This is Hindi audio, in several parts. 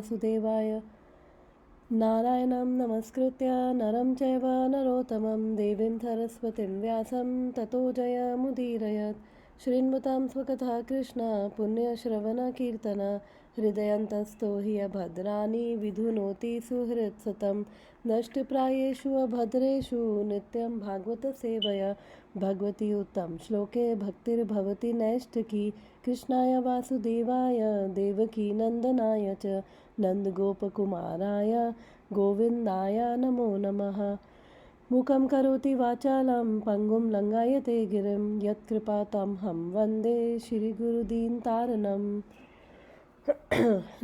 वासुदेवाय। नारायणं नमस्कृत्य नरं चैव नरोत्तमं देवीं सरस्वतीं व्यासं ततो जयमुदीरयत्। श्रीन्मुतां स्वकथा कृष्ण पुण्यश्रवणकीर्तन हृदयन्तस्थो हि अभद्राणि विधुनोति सुहृत्सतं। नष्टप्रायेषु अभद्रेषु नित्यं भागवतसेवया भगवती उत्तम श्लोके भक्तिर्भवति नैष्ठिकी। कृष्णाय वासुदेवाय देवकी नन्दनाय च नन्दगोपकुमाराय गोविन्दाय नमो नमः। मूकं करोति वाचालं पङ्गुं लङ्घयते गिरिं यत्कृपातमहं वन्दे श्रीगुरुदीनतारिणम्।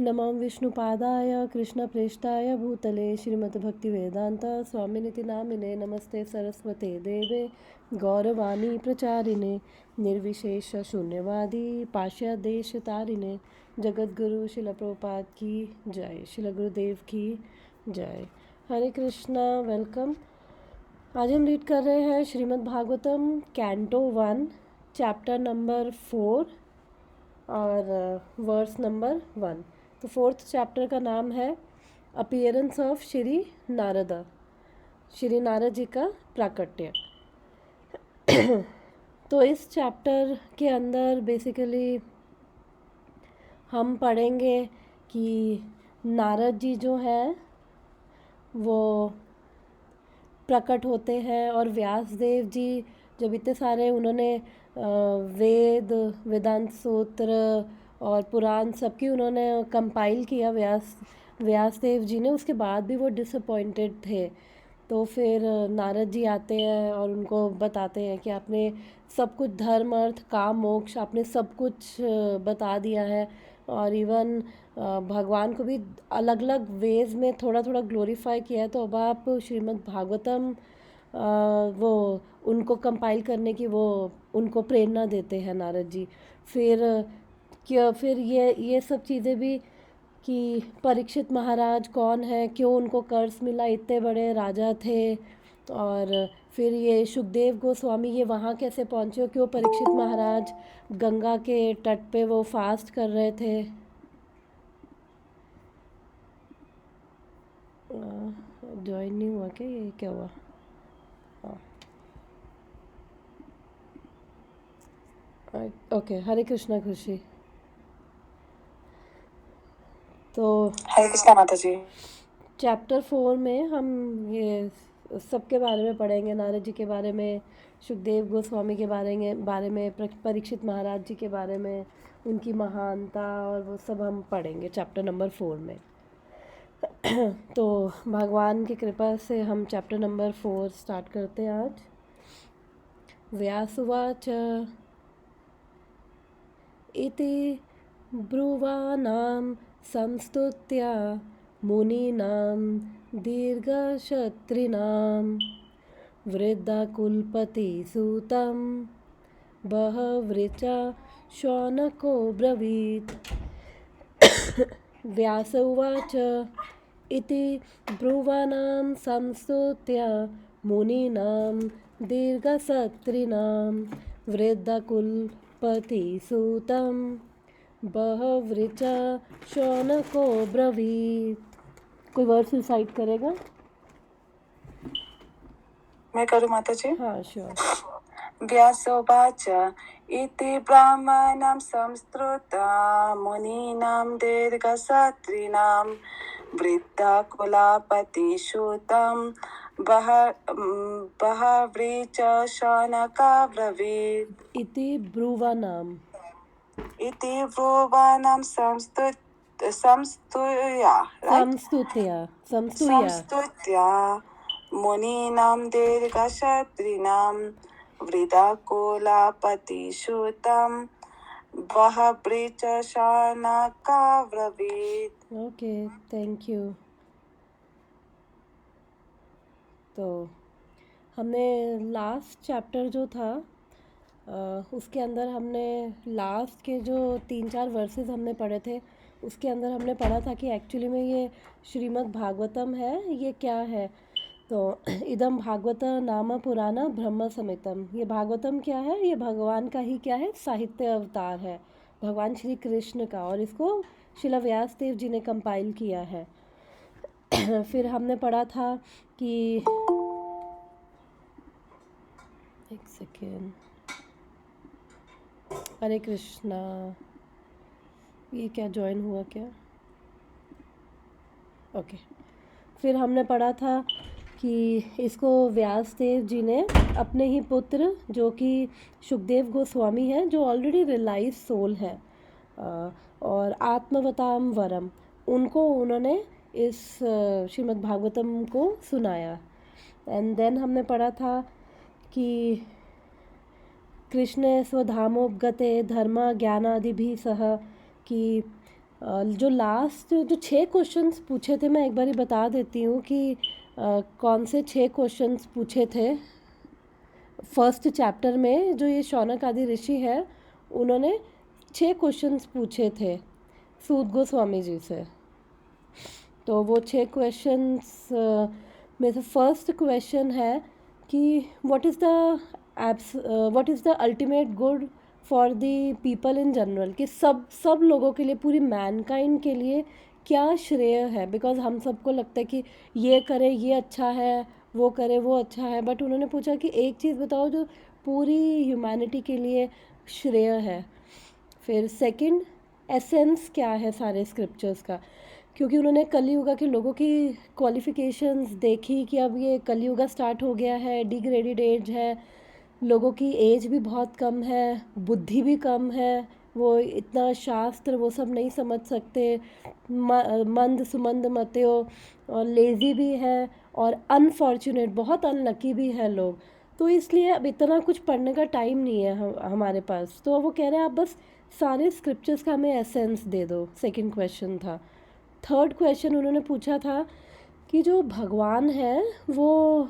नमो विष्णुपादाय कृष्णप्रेष्ठाय भूतले श्रीमद्भक्तिवेदान्त स्वामिनिति नामिने नमस्ते सरस्वते देवे गौरवाणी प्रचारिणे निर्विशेष शून्यवादी पाश्चादेशतारिणे जगद्गुरु शिल प्रभुपाद की जय। शिल गुरुदेव की जय। हरे कृष्णा, वेलकम। आज हम रीड कर रहे हैं Shrimad Bhagavatam canto 1 chapter number 4 और वर्स नंबर 1। तो फोर्थ चैप्टर का नाम है अपीयरेंस ऑफ श्री नारदा, श्री नारद जी का प्राकट्य। तो इस चैप्टर के अंदर बेसिकली हम पढ़ेंगे कि नारद जी जो हैं वो प्रकट होते हैं और व्यास देव जी जब इतने सारे उन्होंने वेद वेदांत सूत्र और पुराण सबकी उन्होंने कंपाइल किया व्यास देव जी ने, उसके बाद भी वो डिसअपॉइंटेड थे। तो फिर नारद जी आते हैं और उनको बताते हैं कि आपने सब कुछ धर्म अर्थ काम मोक्ष आपने सब कुछ बता दिया है और इवन भगवान को भी अलग अलग वेज में थोड़ा थोड़ा ग्लोरीफाई किया है। तो अब आप श्रीमद् भागवतम वो उनको कंपाइल करने की वो उनको प्रेरणा देते हैं नारद जी। फिर ये सब चीज़ें भी कि परीक्षित महाराज कौन है, क्यों उनको कर्ज मिला, इतने बड़े राजा थे। और फिर ये सुखदेव गोस्वामी ये वहाँ कैसे पहुँचे, क्यों परीक्षित महाराज गंगा के तट पे वो फास्ट कर रहे थे। ज्वाइन नहीं हुआ क्या, ये क्या हुआ? ओके, हरे कृष्णा खुशी। तो हरे कृष्णा माता जी। चैप्टर 4 में हम ये सबके बारे में पढ़ेंगे, नारद जी के बारे में, सुखदेव गोस्वामी के बारे में परीक्षित महाराज जी के बारे में, उनकी महानता और वो सब हम पढ़ेंगे चैप्टर नंबर 4 में। तो भगवान की कृपा से हम चैप्टर नंबर 4 स्टार्ट करते हैं आज। व्यासुवाच इति ब्रुवाणां संस्तुत्या मुनीनां दीर्घशत्रिणां वृद्धाकुलपतिसूतं बहवृचा शौनको ब्रवीत्। व्यास उवाच इति ब्रुवाणां संस्तुत्या मुनीनां दीर्घशत्रिणां वृद्धकुलपतिसूतं बहवृचा शौनको ब्रवीत्। कोई वर्ड रिसाइट करेगा? मैं करूँ माता जी? हाँ, श्योर। व्यासोवाच इति ब्राह्मणां संस्तुत्या मुनीनां दीर्घशत्रिणां वृद्धकुलपतिसूतं बहवृच शौनका ब्रवीत्। इति ब्रुवाणां संस्तुत्या मुनीनां दीर्घशत्रिणां वृद्धकुलपतिसूतं बहवृच शौनका ब्रवीत्। Okay, thank you. तो हमने लास्ट चैप्टर जो था उसके अंदर हमने लास्ट के जो 3-4 वर्सेस हमने पढ़े थे, उसके अंदर हमने पढ़ा था कि एक्चुअली में ये श्रीमद् भागवतम है, ये क्या है। तो इदम भागवत नाम पुराना ब्रह्म समेतम, ये भागवतम क्या है, ये भगवान का ही क्या है, साहित्य अवतार है, भगवान श्री कृष्ण का। और इसको शिला व्यास देव जी ने कंपाइल किया है। फिर हमने पढ़ा था कि एक सेकेंड, हरे कृष्णा, ये क्या ज्वाइन हुआ क्या? ओके। फिर हमने पढ़ा था कि इसको व्यास देव जी ने अपने ही पुत्र जो कि सुखदेव गोस्वामी हैं, जो ऑलरेडी रियलाइज सोल है और आत्मवताम वरम, उनको उन्होंने इस श्रीमद् भागवतम को सुनाया। एंड देन हमने पढ़ा था कि कृष्ण स्वधामोपगते धर्म ज्ञानादि भी सह, कि जो लास्ट जो 6 क्वेश्चंस पूछे थे, मैं एक बार ही बता देती हूँ कि कौन से 6 क्वेश्चंस पूछे थे। फर्स्ट चैप्टर में जो ये शौनक आदि ऋषि है, उन्होंने 6 क्वेश्चंस पूछे थे सूत गोस्वामी जी से। तो वो 6 क्वेश्चंस में से फर्स्ट क्वेश्चन है कि what is the ultimate good for the people in general, कि सब लोगों के लिए, पूरी मैनकाइंड के लिए क्या श्रेय है। बिकॉज हम सबको लगता है कि ये करे ये अच्छा है, वो करे वो अच्छा है, बट उन्होंने पूछा कि एक चीज़ बताओ जो पूरी ह्यूमैनिटी के लिए श्रेय है। फिर सेकंड, एसेंस क्या है सारे स्क्रिप्चर्स का, क्योंकि उन्होंने कलियुगा के लोगों की क्वालिफ़िकेशंस देखी कि अब ये कलियुगा स्टार्ट हो गया है, डिग्रेडेड एज है, लोगों की एज भी बहुत कम है, बुद्धि भी कम है, वो इतना शास्त्र वो सब नहीं समझ सकते, मंद सुमंद मते हो, और लेज़ी भी है, और अनफॉर्चुनेट, बहुत अनलकी भी है लोग। तो इसलिए अब इतना कुछ पढ़ने का टाइम नहीं है हमारे पास। तो वो कह रहे हैं आप बस सारे स्क्रिप्चर्स का हमें एसेंस दे दो। सेकंड क्वेश्चन था। थर्ड क्वेश्चन उन्होंने पूछा था कि जो भगवान है वो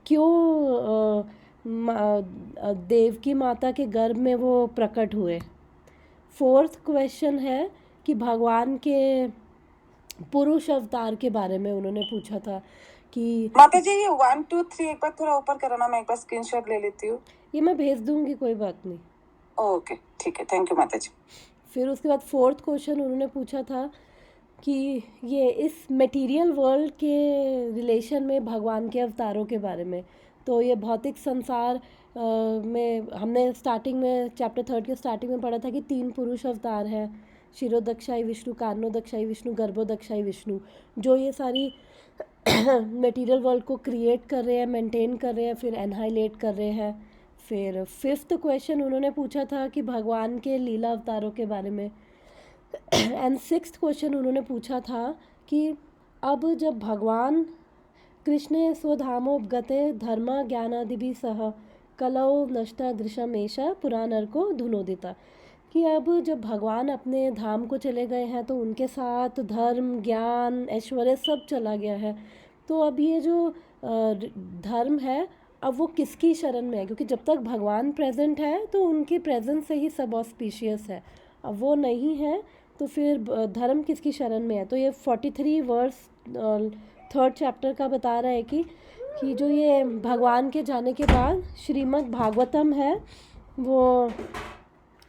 क्यों देवकी माता के गर्भ में वो प्रकट हुए। फोर्थ क्वेश्चन है कि भगवान के पुरुष अवतार के बारे में उन्होंने पूछा था कि माता जी ये 1 2 3 एक बार थोड़ा ऊपर करो ना, मैं एक बार स्क्रीनशॉट ले लेती हूँ। ये मैं भेज दूंगी, कोई बात नहीं। ओके ठीक है, थैंक यू माता जी। फिर उसके बाद फोर्थ क्वेश्चन उन्होंने पूछा था कि ये इस मटेरियल वर्ल्ड के रिलेशन में भगवान के अवतारों के बारे में। तो ये भौतिक संसार में हमने स्टार्टिंग में चैप्टर 3 के स्टार्टिंग में पढ़ा था कि 3 पुरुष अवतार हैं, शिरोदक्षाई विष्णु, कारणोदक्षाई विष्णु, गर्भोदक्षाई विष्णु, जो ये सारी मटेरियल वर्ल्ड को क्रिएट कर रहे हैं, मेंटेन कर रहे हैं, फिर एनहाइलेट कर रहे हैं। फिर फिफ्थ क्वेश्चन उन्होंने पूछा था कि भगवान के लीला अवतारों के बारे में। एंड सिक्स्थ क्वेश्चन उन्होंने पूछा था कि अब जब भगवान कृष्ण स्वधामोपगते धर्म ज्ञानादिभि सह कलौ नष्टा दृशमेशा पुरानर को धुनोदिता, कि अब जब भगवान अपने धाम को चले गए हैं तो उनके साथ धर्म ज्ञान ऐश्वर्य सब चला गया है। तो अब ये जो धर्म है अब वो किसकी शरण में है, क्योंकि जब तक भगवान प्रेजेंट है तो उनकी प्रेजेंस से ही सब ऑस्पिशियस है। अब वो नहीं है तो फिर धर्म किसकी शरण में है। तो ये 43 वर्स थर्ड चैप्टर का बता रहा है कि जो ये भगवान के जाने के बाद श्रीमद् भागवतम है वो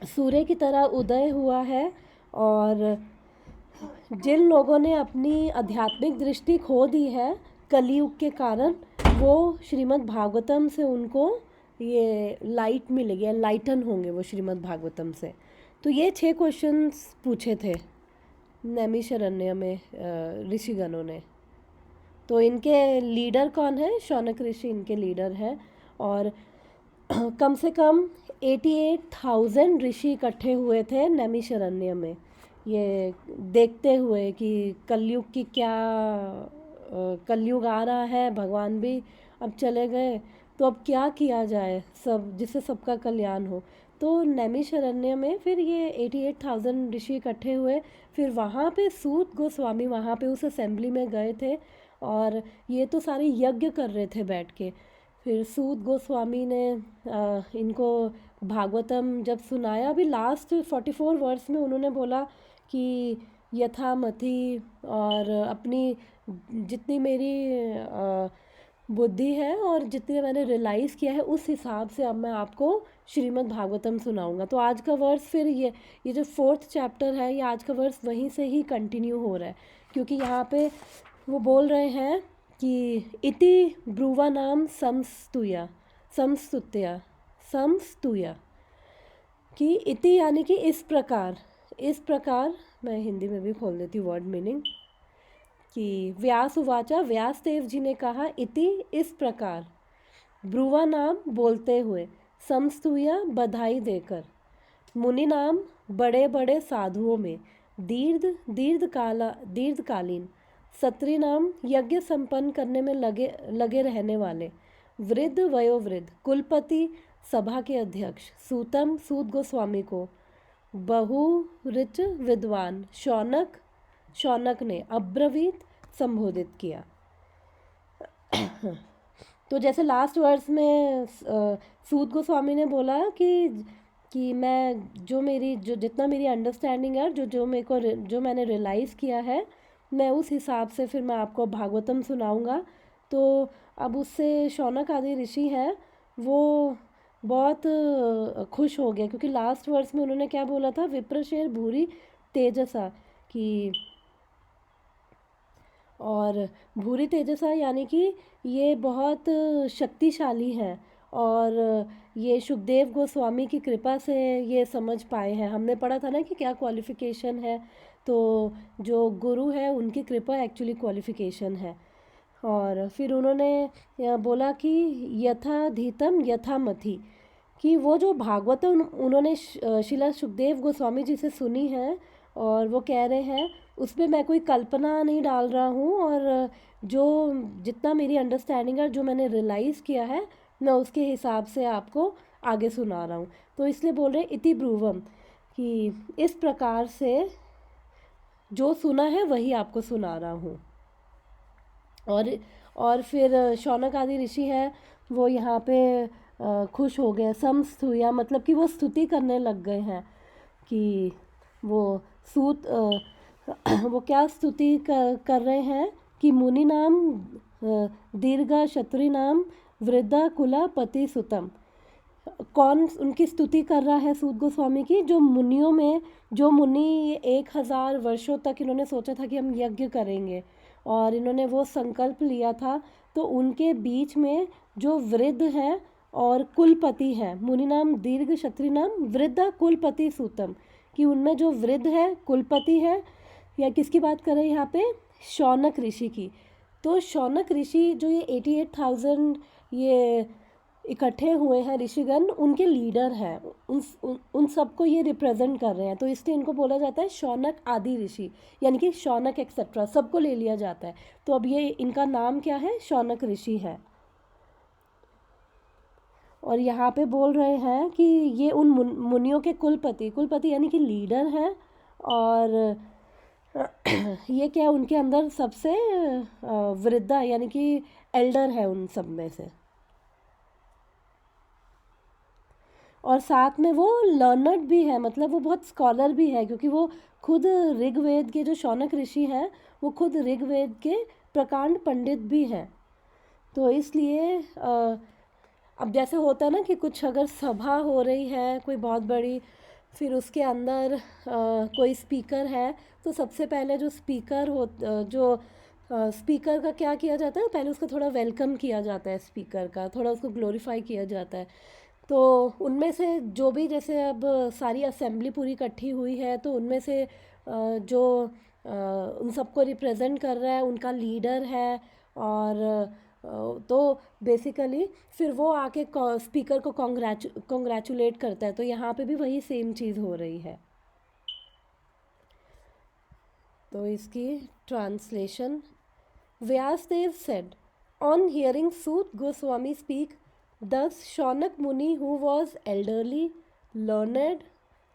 सूर्य की तरह उदय हुआ है, और जिन लोगों ने अपनी आध्यात्मिक दृष्टि खो दी है कलयुग के कारण, वो श्रीमद् भागवतम से उनको ये लाइट मिलेगी, एनलाइटन होंगे वो श्रीमद् भागवतम से। तो ये 6 क्वेश्चंस पूछे थे नैमिषारण्य में ऋषिगणों ने। तो इनके लीडर कौन है? शौनक ऋषि इनके लीडर हैं, और कम से कम 88,000 ऋषि इकट्ठे हुए थे नैमिषारण्य में, ये देखते हुए कि कलयुग की क्या कलयुग आ रहा है, भगवान भी अब चले गए, तो अब क्या किया जाए सब जिससे सबका कल्याण हो। तो नैमिषारण्य में फिर ये 88,000 ऋषि इकट्ठे हुए। फिर वहाँ पे सूत गोस्वामी वहाँ पे उस असेंबली में गए थे, और ये तो सारे यज्ञ कर रहे थे बैठ के। फिर सूत गोस्वामी ने इनको भागवतम जब सुनाया, अभी लास्ट 44 वर्स में उन्होंने बोला कि यथामति और अपनी जितनी मेरी बुद्धि है और जितने मैंने रियलाइज़ किया है उस हिसाब से अब मैं आपको श्रीमद् भागवतम सुनाऊंगा। तो आज का वर्स फिर ये जो 4th चैप्टर है, ये आज का वर्स वहीं से ही कंटिन्यू हो रहा है, क्योंकि यहाँ पे वो बोल रहे हैं कि इति ब्रुवानाम समस्तुया समस्तुत्या समस्तुया, कि इति यानी कि इस प्रकार मैं हिंदी में भी खोल देती हूँ वर्ड मीनिंग, कि व्यास उवाचा, व्यासदेव जी ने कहा, इति इस प्रकार, ब्रुवा नाम बोलते हुए, समस्तुया बधाई देकर, मुनि नाम बड़े बड़े साधुओं में, दीर्घकालीन, सत्री नाम यज्ञ संपन्न करने में लगे रहने वाले, वृद्ध वयोवृद्ध, कुलपति सभा के अध्यक्ष, सूतम सूत गोस्वामी को, बहुऋच विद्वान शौनक ने अब्रवीत संबोधित किया। तो जैसे लास्ट वर्स में सूत गोस्वामी ने बोला कि मैं जो जितना मेरी अंडरस्टैंडिंग है, जो मैंने रियलाइज़ किया है, मैं उस हिसाब से फिर मैं आपको भागवतम सुनाऊंगा। तो अब उससे शौनक आदि ऋषि हैं वो बहुत खुश हो गए, क्योंकि लास्ट वर्स में उन्होंने क्या बोला था, विप्रशेर भूरी तेजसा, कि और भूरी तेजसा यानी कि ये बहुत शक्तिशाली हैं, और ये सुखदेव गोस्वामी की कृपा से ये समझ पाए हैं। हमने पढ़ा था ना कि क्या क्वालिफ़िकेशन है, तो जो गुरु है उनकी कृपा एक्चुअली क्वालिफ़िकेशन है। और फिर उन्होंने बोला कि यथाधीतम यथामथि, कि वो जो भागवतम उन्होंने शिला सुखदेव गोस्वामी जी से सुनी है, और वो कह रहे हैं उसमें मैं कोई कल्पना नहीं डाल रहा हूँ, और जो जितना मेरी अंडरस्टैंडिंग है, जो मैंने रियलाइज़ किया है, मैं उसके हिसाब से आपको आगे सुना रहा हूँ। तो इसलिए बोल रहे इति ब्रुवम, कि इस प्रकार से जो सुना है वही आपको सुना रहा हूँ। और फिर शौनक आदि ऋषि हैं वो यहाँ पे खुश हो गए। समस्तुया मतलब कि वो स्तुति करने लग गए हैं, कि वो वो क्या स्तुति कर रहे हैं, कि मुनि नाम दीर्घ क्षत्रि नाम वृद्धा कुला पति सुतम। कौन उनकी स्तुति कर रहा है सूत गोस्वामी की, जो मुनियों में, जो मुनि 1000 वर्षों तक इन्होंने सोचा था कि हम यज्ञ करेंगे, और इन्होंने वो संकल्प लिया था, तो उनके बीच में जो वृद्ध हैं और कुलपति हैं, मुनि नाम दीर्घ क्षत्रि नाम वृद्धा कुलपति सूतम, कि उनमें जो वृद्ध है कुलपति है, या किसकी बात कर रहे हैं यहाँ पे, शौनक ऋषि की। तो शौनक ऋषि जो ये 88,000 ये इकट्ठे हुए हैं ऋषिगण, उनके लीडर हैं, उन सबको ये रिप्रेजेंट कर रहे हैं, तो इसलिए इनको बोला जाता है शौनक आदि ऋषि, यानी कि शौनक एक्सेट्रा सबको ले लिया जाता है। तो अब ये इनका नाम क्या है, शौनक ऋषि है। और यहाँ पे बोल रहे हैं कि ये उन मुनियों के कुलपति यानी कि लीडर हैं, और ये क्या उनके अंदर सबसे वृद्धा यानी कि एल्डर है उन सब में से, और साथ में वो लर्नड भी है, मतलब वो बहुत स्कॉलर भी है, क्योंकि वो खुद ऋग्वेद के, जो शौनक ऋषि हैं वो खुद ऋग्वेद के प्रकांड पंडित भी हैं। तो इसलिए अब जैसे होता है ना कि कुछ अगर सभा हो रही है कोई बहुत बड़ी, फिर उसके अंदर कोई स्पीकर है, तो सबसे पहले जो स्पीकर का क्या किया जाता है, पहले उसका थोड़ा वेलकम किया जाता है, स्पीकर का थोड़ा उसको ग्लोरीफाई किया जाता है। तो उनमें से जो भी, जैसे अब सारी असेंबली पूरी इकट्ठी हुई है, तो उनमें से जो उन सबको रिप्रेजेंट कर रहा है उनका लीडर है, और तो बेसिकली फिर वो आके स्पीकर को कॉन्ग्रेचुलेट करता है। तो यहाँ पे भी वही सेम चीज़ हो रही है। तो इसकी translation, Vyasadev said, on hearing Suta Goswami speak thus, Shaunak Muni, who was elderly, learned,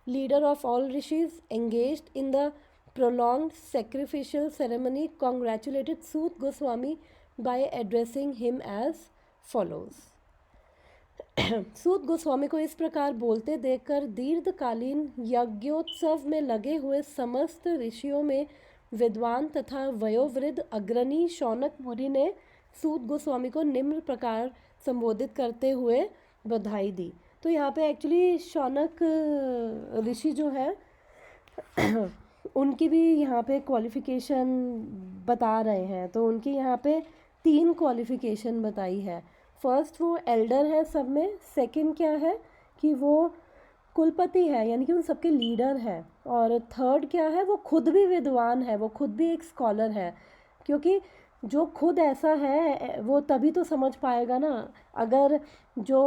leader of all rishis, engaged in the prolonged sacrificial ceremony, congratulated Sut Goswami by addressing him as follows. सूत गोस्वामी को इस प्रकार बोलते देखकर दीर्घकालीन यज्ञोत्सव में लगे हुए समस्त ऋषियों में विद्वान तथा वयोवृद्ध अग्रणी शौनक मुनि ने सूत गोस्वामी को निम्न प्रकार संबोधित करते हुए बधाई दी। तो यहाँ पे एक्चुअली शौनक ऋषि जो है उनकी भी यहाँ पे क्वालिफ़िकेशन बता रहे हैं। तो उनकी यहाँ पे 3 क्वालिफ़िकेशन बताई है। फर्स्ट वो एल्डर है सब में, सेकंड क्या है कि वो कुलपति है यानी कि उन सबके लीडर है, और थर्ड क्या है वो खुद भी विद्वान है, वो खुद भी एक स्कॉलर है। क्योंकि जो खुद ऐसा है वो तभी तो समझ पाएगा ना। अगर जो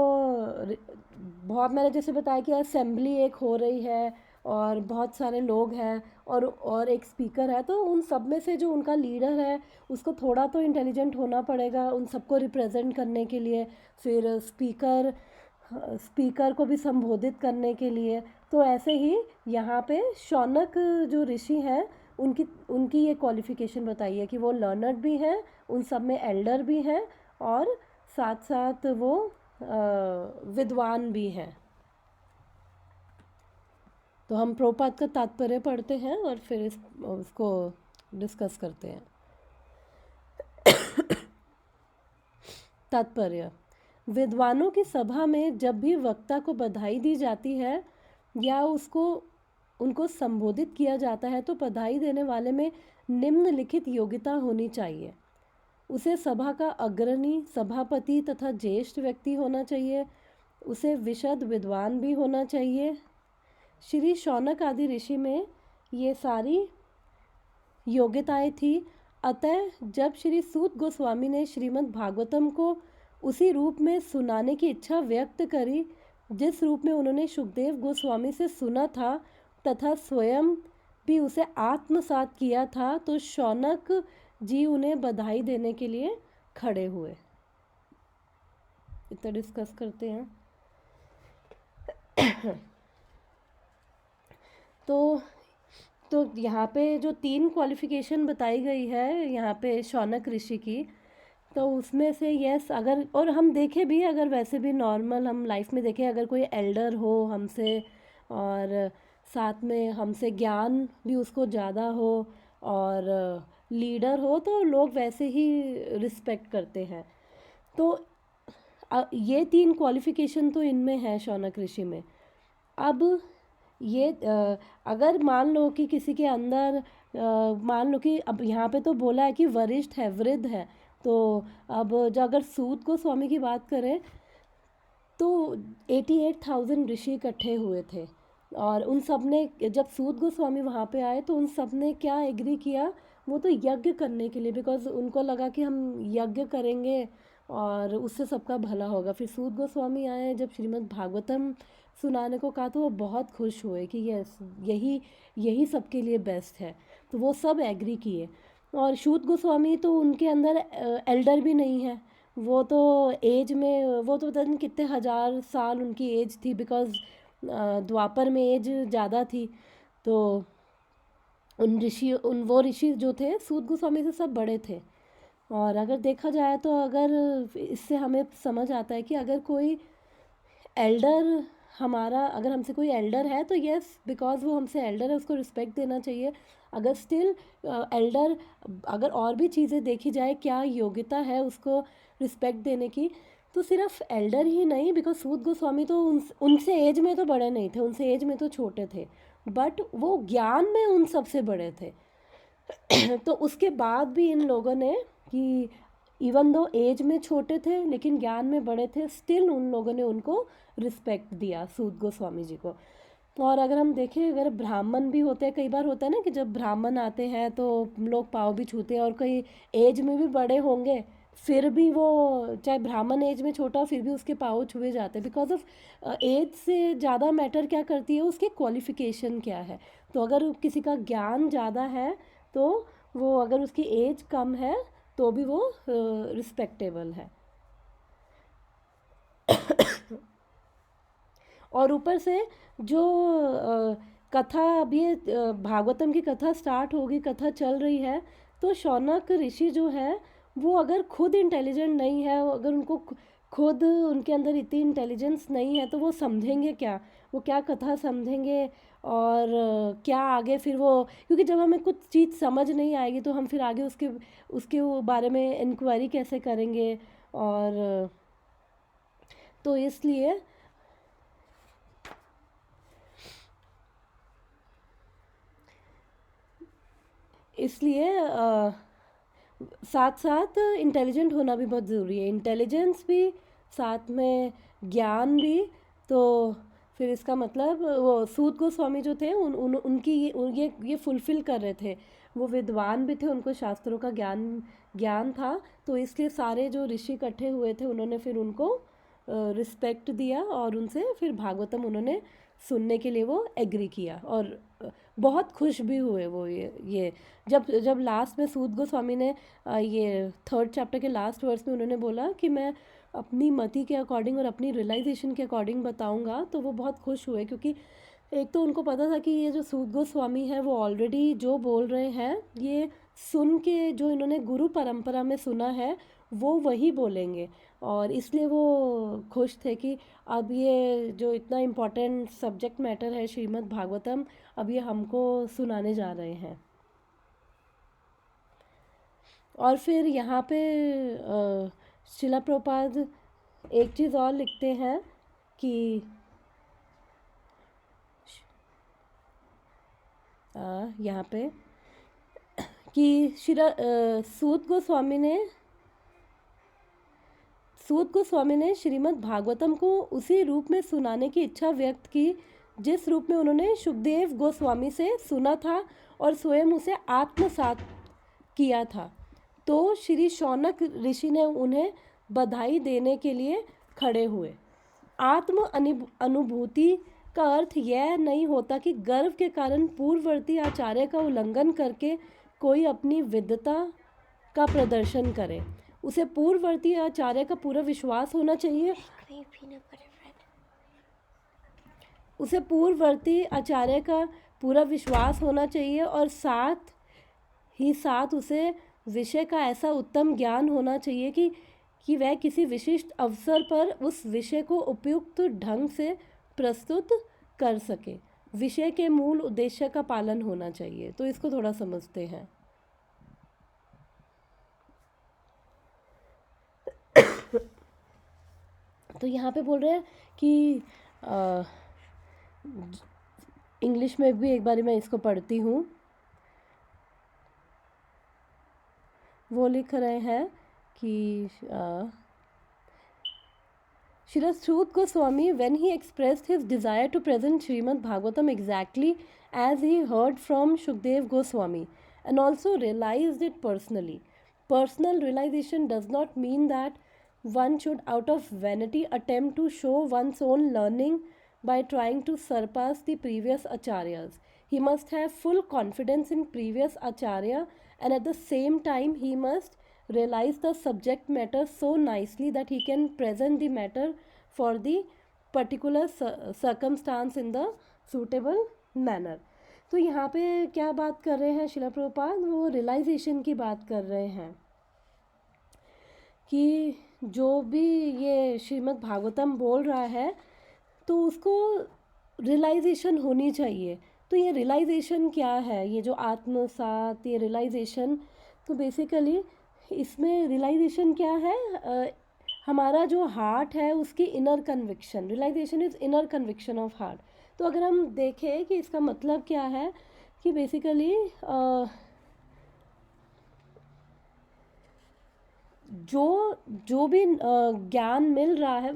बहुत, मैंने जैसे बताया कि असेंबली एक हो रही है और बहुत सारे लोग हैं और एक स्पीकर है, तो उन सब में से जो उनका लीडर है उसको थोड़ा तो इंटेलिजेंट होना पड़ेगा उन सबको रिप्रेजेंट करने के लिए, फिर स्पीकर को भी संबोधित करने के लिए। तो ऐसे ही यहाँ पे शौनक जो ऋषि हैं उनकी ये क्वालिफ़िकेशन बताई है कि वो लर्नर्ड भी हैं, उन सब में एल्डर भी हैं, और साथ साथ वो विद्वान भी हैं। तो हम प्रभुपाद का तात्पर्य पढ़ते हैं और फिर उसको डिस्कस करते हैं। तात्पर्य: विद्वानों की सभा में जब भी वक्ता को बधाई दी जाती है या उनको संबोधित किया जाता है तो बधाई देने वाले में निम्नलिखित योग्यता होनी चाहिए। उसे सभा का अग्रणी, सभापति तथा ज्येष्ठ व्यक्ति होना चाहिए। उसे विशद विद्वान भी होना चाहिए। श्री शौनक आदि ऋषि में ये सारी योग्यताएं थी। अतः जब श्री सूत गोस्वामी ने श्रीमद् भागवतम को उसी रूप में सुनाने की इच्छा व्यक्त करी जिस रूप में उन्होंने सुखदेव गोस्वामी से सुना था तथा स्वयं भी उसे आत्मसात किया था, तो शौनक जी उन्हें बधाई देने के लिए खड़े हुए। इतना डिस्कस करते हैं। तो यहाँ पे जो 3 क्वालिफ़िकेशन बताई गई है यहाँ पे शौनक ऋषि की, तो उसमें से यस, अगर और हम देखें भी, अगर वैसे भी नॉर्मल हम लाइफ में देखें, अगर कोई एल्डर हो हमसे और साथ में हमसे ज्ञान भी उसको ज़्यादा हो और लीडर हो, तो लोग वैसे ही रिस्पेक्ट करते हैं। तो ये 3 क्वालिफ़िकेशन तो इनमें है शौनक ऋषि में। अब ये अगर मान लो कि किसी के अंदर मान लो कि अब यहाँ पे तो बोला है कि वरिष्ठ है, वृद्ध है, तो अब जो अगर सूत गोस्वामी की बात करें तो 88,000 ऋषि इकट्ठे हुए थे, और उन सब ने, जब सूत गोस्वामी वहाँ पे आए तो उन सब ने क्या एग्री किया, वो तो यज्ञ करने के लिए, बिकॉज उनको लगा कि हम यज्ञ करेंगे और उससे सबका भला होगा। फिर सूत गोस्वामी आए, जब श्रीमद् भागवतम सुनाने को कहा तो वो बहुत खुश हुए कि यस, यही सबके लिए बेस्ट है, तो वो सब एग्री किए। और सूत गोस्वामी तो उनके अंदर एल्डर भी नहीं है, वो तो एज में, वो तो पता नहीं कितने 1000 साल उनकी एज थी, बिकॉज द्वापर में एज ज़्यादा थी। तो वो ऋषि जो थे सूत गोस्वामी से सब बड़े थे। और अगर देखा जाए तो अगर इससे हमें समझ आता है कि अगर कोई एल्डर अगर हमसे कोई एल्डर है तो यस, बिकॉज वो हमसे एल्डर है उसको रिस्पेक्ट देना चाहिए। अगर स्टिल एल्डर, अगर और भी चीज़ें देखी जाए क्या योग्यता है उसको रिस्पेक्ट देने की, तो सिर्फ एल्डर ही नहीं, बिकॉज सूत गोस्वामी तो उनसे एज में तो बड़े नहीं थे, उनसे एज में तो छोटे थे, बट वो ज्ञान में उन सबसे बड़े थे। तो उसके बाद भी इन लोगों ने, कि इवन दो एज में छोटे थे लेकिन ज्ञान में बड़े थे, स्टिल उन लोगों ने उनको रिस्पेक्ट दिया सूत गोस्वामी जी को। और अगर हम देखें, अगर ब्राह्मण भी होते हैं, कई बार होता है ना कि जब ब्राह्मण आते हैं तो लोग पाँव भी छूते हैं, और कई एज में भी बड़े होंगे फिर भी वो, चाहे ब्राह्मण एज में छोटा हो फिर भी उसके पाँव छुए जाते हैं, बिकॉज ऑफ एज से ज़्यादा मैटर क्या करती है, उसके क्वालिफ़िकेशन क्या है। तो अगर किसी का ज्ञान ज़्यादा है तो वो, अगर उसकी एज कम है तो भी वो रिस्पेक्टेबल है। और ऊपर से जो कथा, अभी भागवतम की कथा स्टार्ट होगी, कथा चल रही है, तो शौनक ऋषि जो है वो अगर खुद इंटेलिजेंट नहीं है, अगर उनको खुद उनके अंदर इतनी इंटेलिजेंस नहीं है तो वो समझेंगे क्या, वो क्या कथा समझेंगे और क्या आगे फिर वो, क्योंकि जब हमें कुछ चीज़ समझ नहीं आएगी तो हम फिर आगे उसके उसके वो बारे में इंक्वायरी कैसे करेंगे। और तो इसलिए साथ साथ इंटेलिजेंट होना भी बहुत ज़रूरी है, इंटेलिजेंस भी साथ में ज्ञान भी। तो फिर इसका मतलब वो सूत गोस्वामी जो थे उनकी ये फुलफ़िल कर रहे थे। वो विद्वान भी थे, उनको शास्त्रों का ज्ञान ज्ञान था, तो इसलिए सारे जो ऋषि इकट्ठे हुए थे उन्होंने फिर उनको रिस्पेक्ट दिया और उनसे फिर भागवतम उन्होंने सुनने के लिए वो एग्री किया। और बहुत खुश भी हुए वो ये जब जब लास्ट में सूत गोस्वामी ने ये 3rd चैप्टर के लास्ट वर्स में उन्होंने बोला कि मैं अपनी मति के अकॉर्डिंग और अपनी रियलाइजेशन के अकॉर्डिंग बताऊंगा, तो वो बहुत खुश हुए, क्योंकि एक तो उनको पता था कि ये जो सूत गोस्वामी है वो ऑलरेडी जो बोल रहे हैं ये सुन के, जो इन्होंने गुरु परंपरा में सुना है वो वही बोलेंगे। और इसलिए वो खुश थे कि अब ये जो इतना इम्पोर्टेंट सब्जेक्ट मैटर है श्रीमद् भागवतम, अब ये हमको सुनाने जा रहे हैं। और फिर यहाँ पे शिला प्रभुपाद एक चीज़ और लिखते हैं कि यहाँ पे कि सूत गोस्वामी ने श्रीमद् भागवतम को उसी रूप में सुनाने की इच्छा व्यक्त की जिस रूप में उन्होंने सुखदेव गोस्वामी से सुना था और स्वयं उसे आत्मसात किया था। तो श्री शौनक ऋषि ने उन्हें बधाई देने के लिए खड़े हुए। आत्म अनुभूति का अर्थ यह नहीं होता कि गर्व के कारण पूर्ववर्ती आचार्य का उल्लंघन करके कोई अपनी विद्वता का प्रदर्शन करे। उसे पूर्ववर्ती आचार्य का पूरा विश्वास होना चाहिए, उसे पूर्ववर्ती आचार्य का पूरा विश्वास होना चाहिए और साथ ही साथ उसे विषय का ऐसा उत्तम ज्ञान होना चाहिए कि वह किसी विशिष्ट अवसर पर उस विषय को उपयुक्त ढंग से प्रस्तुत कर सके। विषय के मूल उद्देश्य का पालन होना चाहिए। तो इसको थोड़ा समझते हैं। तो यहाँ पे बोल रहे हैं कि इंग्लिश में भी एक बारी मैं इसको पढ़ती हूँ। वो लिख रहे हैं कि Srila Sut Goswami, when he expressed his desire to present Srimad Bhagavatam exactly as he heard from Shukdev Goswami and also realized it personally. Personal realization does not mean that one should out of vanity attempt to show one's own learning by trying to surpass the previous acharyas. He must have full confidence in previous acharya, and at the same time he must realize the subject matter so nicely that he can present the matter for the particular circumstance in the suitable manner. तो यहाँ पे क्या बात कर रहे हैं शिला प्रभुपाद, वो रियलाइजेशन की बात कर रहे हैं कि जो भी ये श्रीमद् भागवतम बोल रहा है तो उसको रियलाइजेशन होनी चाहिए। तो ये रियलाइजेशन क्या है, ये जो आत्मसात, ये रियलाइजेशन, तो बेसिकली इसमें रियलाइजेशन क्या है, हमारा जो हार्ट है उसकी inner conviction, realisation is inner conviction of heart. तो अगर हम देखें कि इसका मतलब क्या है, कि बेसिकली जो भी ज्ञान मिल रहा है,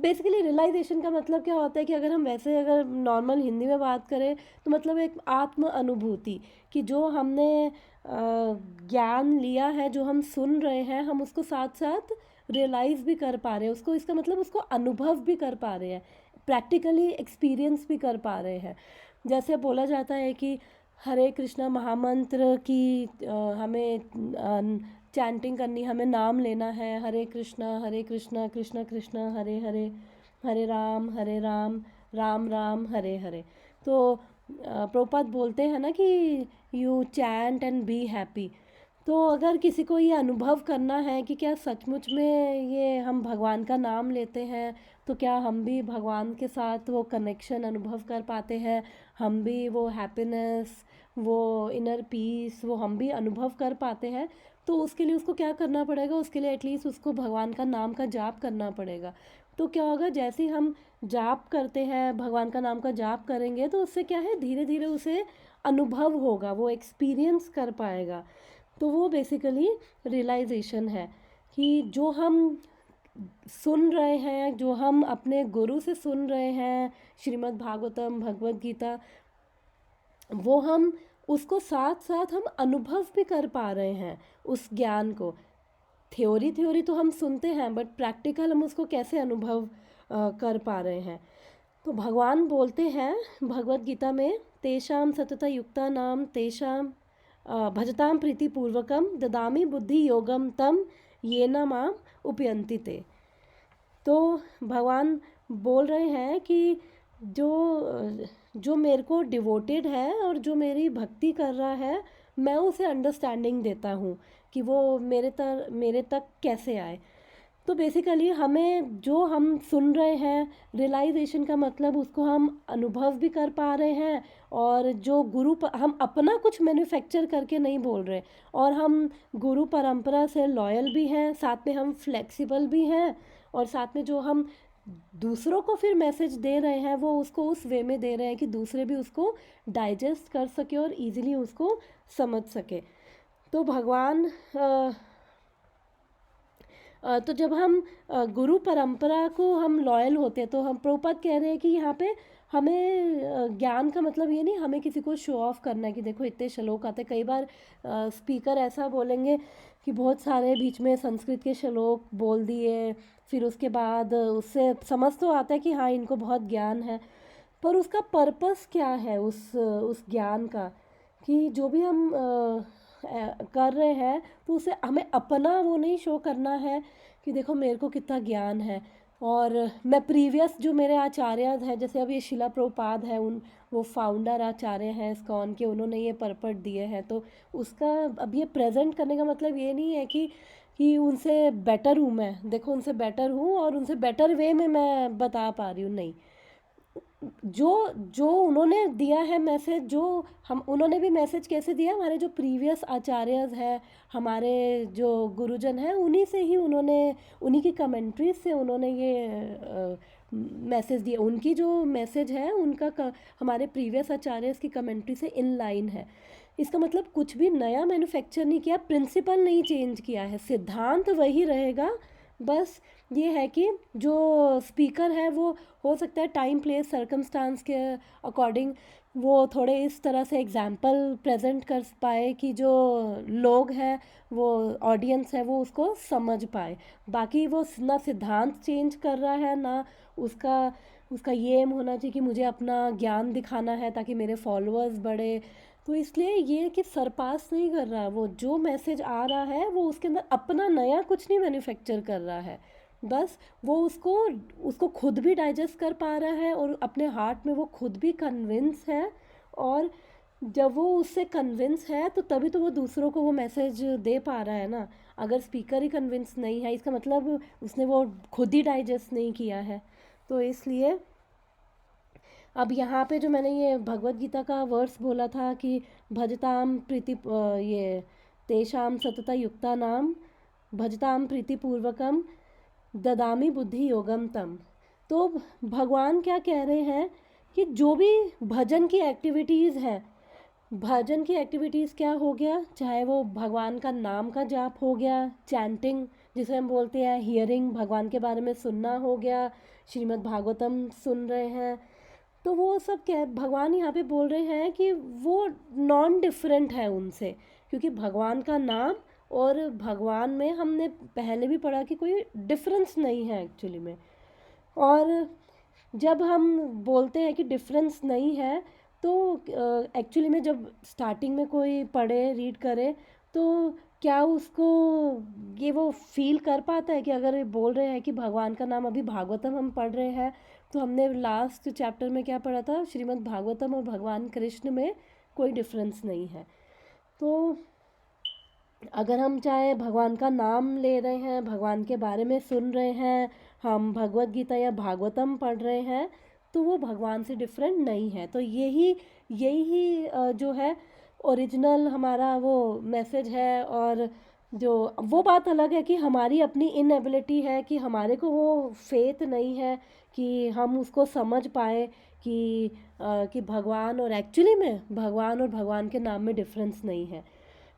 बेसिकली रियलाइजेशन का मतलब क्या होता है कि अगर हम वैसे अगर नॉर्मल हिंदी में बात करें तो मतलब एक आत्म अनुभूति, कि जो हमने ज्ञान लिया है, जो हम सुन रहे हैं, हम उसको साथ साथ रियलाइज़ भी कर पा रहे हैं, उसको, इसका मतलब उसको अनुभव भी कर पा रहे हैं, प्रैक्टिकली एक्सपीरियंस भी कर पा रहे हैं। जैसे बोला जाता है कि हरे कृष्णा महामंत्र की हमें चैंटिंग करनी, हमें नाम लेना है, हरे कृष्णा कृष्णा कृष्णा हरे हरे, हरे राम राम राम हरे हरे। तो प्रभुपाद बोलते हैं ना कि you chant and be happy. तो अगर किसी को ये अनुभव करना है कि क्या सचमुच में ये हम भगवान का नाम लेते हैं, तो क्या हम भी भगवान के साथ वो कनेक्शन अनुभव कर पाते हैं, हम भी वो हैप्पीनेस, वो इनर पीस, वो हम भी अनुभव कर पाते हैं, तो उसके लिए उसको क्या करना पड़ेगा, उसके लिए एटलीस्ट उसको भगवान का नाम का जाप करना पड़ेगा। तो क्या होगा, जैसे ही हम जाप करते हैं, भगवान का नाम का जाप करेंगे, तो उससे क्या है, धीरे धीरे उसे अनुभव होगा, वो एक्सपीरियंस कर पाएगा। तो वो बेसिकली रियलाइजेशन है कि जो हम सुन रहे हैं, जो हम अपने गुरु से सुन रहे हैं, श्रीमद् भागवतम, भगवत गीता, वो हम उसको साथ साथ हम अनुभव भी कर पा रहे हैं उस ज्ञान को। थ्योरी थ्योरी तो हम सुनते हैं, बट प्रैक्टिकल हम उसको कैसे अनुभव कर पा रहे हैं। तो भगवान बोलते हैं भगवत गीता में, तेषां सतत युक्ता नाम तेषां भजतां प्रीतिपूर्वकम ददामि बुद्धि योगम तम येन माम उपयन्ति ते। तो भगवान बोल रहे हैं कि जो जो मेरे को डिवोटेड है और जो मेरी भक्ति कर रहा है, मैं उसे अंडरस्टैंडिंग देता हूँ कि वो मेरे तक कैसे आए। तो बेसिकली हमें जो हम सुन रहे हैं, रियलाइजेशन का मतलब उसको हम अनुभव भी कर पा रहे हैं, और जो हम अपना कुछ मैन्युफैक्चर करके नहीं बोल रहे, और हम गुरु परंपरा से लॉयल भी हैं, साथ में हम फ्लेक्सिबल भी हैं, और साथ में जो हम दूसरों को फिर मैसेज दे रहे हैं, वो उसको उस वे में दे रहे हैं कि दूसरे भी उसको डाइजेस्ट कर सके और इजीली उसको समझ सके। तो भगवान तो जब हम गुरु परंपरा को हम लॉयल होते हैं, तो हम प्रभुपाद कह रहे हैं कि यहाँ पे हमें ज्ञान का मतलब ये नहीं हमें किसी को शो ऑफ करना है कि देखो इतने श्लोक आते। कई बार स्पीकर ऐसा बोलेंगे कि बहुत सारे बीच में संस्कृत के श्लोक बोल दिए, फिर उसके बाद उससे समझ तो आता है कि हाँ इनको बहुत ज्ञान है, पर उसका पर्पस क्या है उस ज्ञान का, कि जो भी हम कर रहे हैं, तो उसे हमें अपना वो नहीं शो करना है कि देखो मेरे को कितना ज्ञान है। और मैं प्रीवियस जो मेरे आचार्य हैं, जैसे अब ये शिला प्रभुपाद है, उन वो फाउंडर आचार्य हैं इस्कॉन के, उन्होंने ये परपट दिए हैं, तो उसका अब ये प्रेजेंट करने का मतलब ये नहीं है कि उनसे बेटर हूँ मैं, देखो उनसे बेटर हूँ और उनसे बेटर वे में मैं बता पा रही हूँ, नहीं। जो जो उन्होंने दिया है मैसेज, जो हम उन्होंने भी मैसेज कैसे दिया, हमारे जो प्रीवियस आचार्यज हैं, हमारे जो गुरुजन हैं, उन्हीं से ही उन्होंने, उन्हीं की कमेंट्रीज से उन्होंने ये मैसेज दिया। उनकी जो मैसेज है हमारे प्रीवियस आचार्यज की कमेंट्री से इन लाइन है। इसका मतलब कुछ भी नया मैन्युफैक्चर नहीं किया, प्रिंसिपल नहीं चेंज किया है, सिद्धांत वही रहेगा। बस ये है कि जो स्पीकर है वो हो सकता है टाइम प्लेस सर्कमस्टांस के अकॉर्डिंग वो थोड़े इस तरह से एग्जाम्पल प्रेजेंट कर पाए कि जो लोग हैं, वो ऑडियंस है, वो उसको समझ पाए। बाकी वो ना सिद्धांत चेंज कर रहा है, ना उसका उसका ये एम होना चाहिए कि मुझे अपना ज्ञान दिखाना है ताकि मेरे फॉलोअर्स बढ़े। तो इसलिए ये कि सरपास नहीं कर रहा, वो जो मैसेज आ रहा है वो उसके अंदर अपना नया कुछ नहीं मैन्युफैक्चर कर रहा है, बस वो उसको उसको खुद भी डाइजेस्ट कर पा रहा है और अपने हार्ट में वो खुद भी कन्विंस है। और जब वो उससे कन्विंस है तो तभी तो वो दूसरों को वो मैसेज दे पा रहा है ना। अगर स्पीकर ही कन्विंस नहीं है, इसका मतलब उसने वो खुद ही डाइजेस्ट नहीं किया है। तो इसलिए अब यहाँ पे जो मैंने ये भगवत गीता का वर्स बोला था कि भजताम प्रीति ये तेषाम सतता युक्ता नाम भजताम प्रीतिपूर्वकम ददामी बुद्धि योगम तम। तो भगवान क्या कह रहे हैं कि जो भी भजन की एक्टिविटीज़ हैं, भजन की एक्टिविटीज़ क्या हो गया, चाहे वो भगवान का नाम का जाप हो गया, चैंटिंग जिसे हम बोलते हैं, हियरिंग भगवान के बारे में सुनना हो गया, श्रीमद् भागवतम सुन रहे हैं, तो वो सब क्या भगवान यहाँ पे बोल रहे हैं कि वो नॉन डिफरेंट है उनसे, क्योंकि भगवान का नाम और भगवान में हमने पहले भी पढ़ा कि कोई डिफरेंस नहीं है एक्चुअली में। और जब हम बोलते हैं कि डिफरेंस नहीं है, तो एक्चुअली में जब स्टार्टिंग में कोई पढ़े रीड करे, तो क्या उसको ये वो फील कर पाता है कि अगर ये बोल रहे हैं कि भगवान का नाम, अभी भागवतम हम पढ़ रहे हैं, तो हमने लास्ट चैप्टर में क्या पढ़ा था, श्रीमद् भागवतम और भगवान कृष्ण में कोई डिफरेंस नहीं है। तो अगर हम चाहे भगवान का नाम ले रहे हैं, भगवान के बारे में सुन रहे हैं, हम भगवत गीता या भागवतम पढ़ रहे हैं, तो वो भगवान से डिफरेंट नहीं है। तो यही यही जो है ओरिजिनल हमारा वो मैसेज है। और जो वो बात अलग है कि हमारी अपनी इनएबिलिटी है, कि हमारे को वो फेथ नहीं है कि हम उसको समझ पाए कि भगवान और एक्चुअली में भगवान और भगवान के नाम में डिफरेंस नहीं है।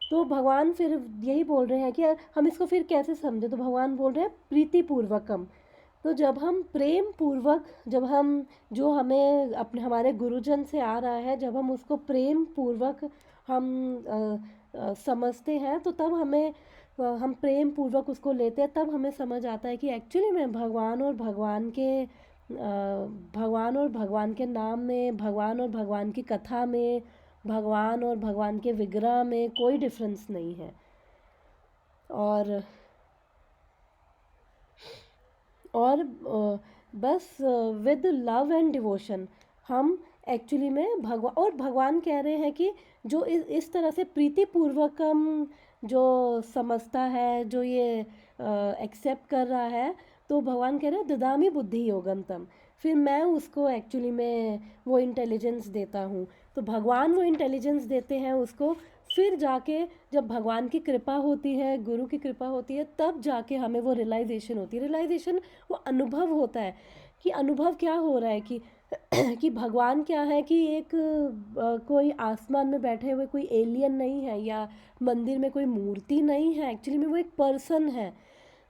तो भगवान फिर यही बोल रहे हैं कि हम इसको फिर कैसे समझे। तो भगवान बोल रहे हैं प्रीति पूर्वकम। तो जब हम प्रेम पूर्वक, जब हम जो हमें अपने हमारे गुरुजन से आ रहा है, जब हम उसको प्रेम पूर्वक हम समझते हैं, तो तब हमें हम प्रेम पूर्वक उसको लेते हैं, तब हमें समझ आता है कि एक्चुअली में भगवान और भगवान के नाम में, भगवान और भगवान की कथा में, भगवान और भगवान के विग्रह में कोई डिफरेंस नहीं है। और बस विद लव एंड डिवोशन हम एक्चुअली में भगवान कह रहे हैं कि जो इस तरह से प्रीति पूर्वक हम जो समझता है, जो ये एक्सेप्ट कर रहा है, तो भगवान कह रहे हैं ददामी बुद्धि योगम तम, फिर मैं उसको एक्चुअली में वो इंटेलिजेंस देता हूँ। तो भगवान वो इंटेलिजेंस देते हैं उसको, फिर जाके जब भगवान की कृपा होती है, गुरु की कृपा होती है, तब जाके हमें वो रियलाइजेशन होती है। रियलाइजेशन वो अनुभव होता है कि अनुभव क्या हो रहा है कि कि भगवान क्या है, कि एक कोई आसमान में बैठे हुए कोई एलियन नहीं है, या मंदिर में कोई मूर्ति नहीं है, एक्चुअली में वो एक पर्सन है।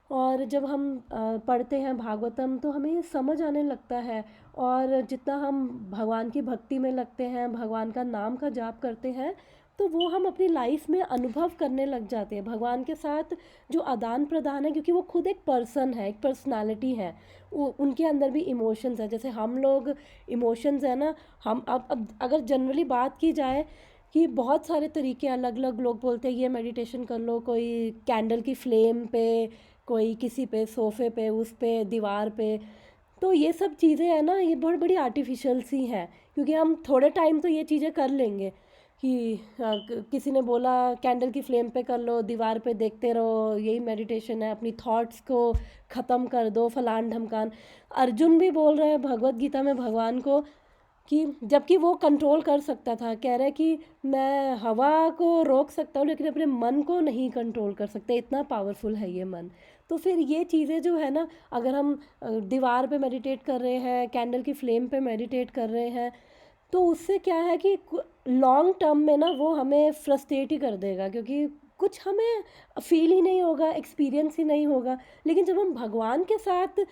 और जब हम पढ़ते हैं भागवतम, तो हमें समझ आने लगता है। और जितना हम भगवान की भक्ति में लगते हैं, भगवान का नाम का जाप करते हैं, तो वो हम अपनी लाइफ में अनुभव करने लग जाते हैं भगवान के साथ जो आदान प्रदान है, क्योंकि वो खुद एक पर्सन है, एक पर्सनालिटी है। उनके अंदर भी इमोशंस है, जैसे हम लोग इमोशंस है ना। हम अब अगर जनरली बात की जाए कि बहुत सारे तरीके अलग अलग लोग बोलते हैं ये मेडिटेशन कर लो, कोई कैंडल की फ्लेम पे, कोई किसी पे सोफ़े पे, उस पे दीवार पे। तो ये सब चीज़ें हैं ना, ये बहुत बड़ी आर्टिफिशियल सी हैं, क्योंकि हम थोड़े टाइम तो ये चीज़ें कर लेंगे कि किसी ने बोला कैंडल की फ्लेम पे कर लो, दीवार पे देखते रहो, यही मेडिटेशन है, अपनी थॉट्स को ख़त्म कर दो, फलान ढमकान। अर्जुन भी बोल रहे हैं भगवत गीता में भगवान को कि जबकि वो कंट्रोल कर सकता था, कह रहे कि मैं हवा को रोक सकता हूँ लेकिन अपने मन को नहीं कंट्रोल कर सकते, इतना पावरफुल है ये मन। तो फिर ये चीज़ें जो है ना, अगर हम दीवार पे मेडिटेट कर रहे हैं, कैंडल की फ्लेम पे मेडिटेट कर रहे हैं, तो उससे क्या है कि लॉन्ग टर्म में ना वो हमें फ्रस्ट्रेट ही कर देगा, क्योंकि कुछ हमें फील ही नहीं होगा, एक्सपीरियंस ही नहीं होगा। लेकिन जब हम भगवान के साथ,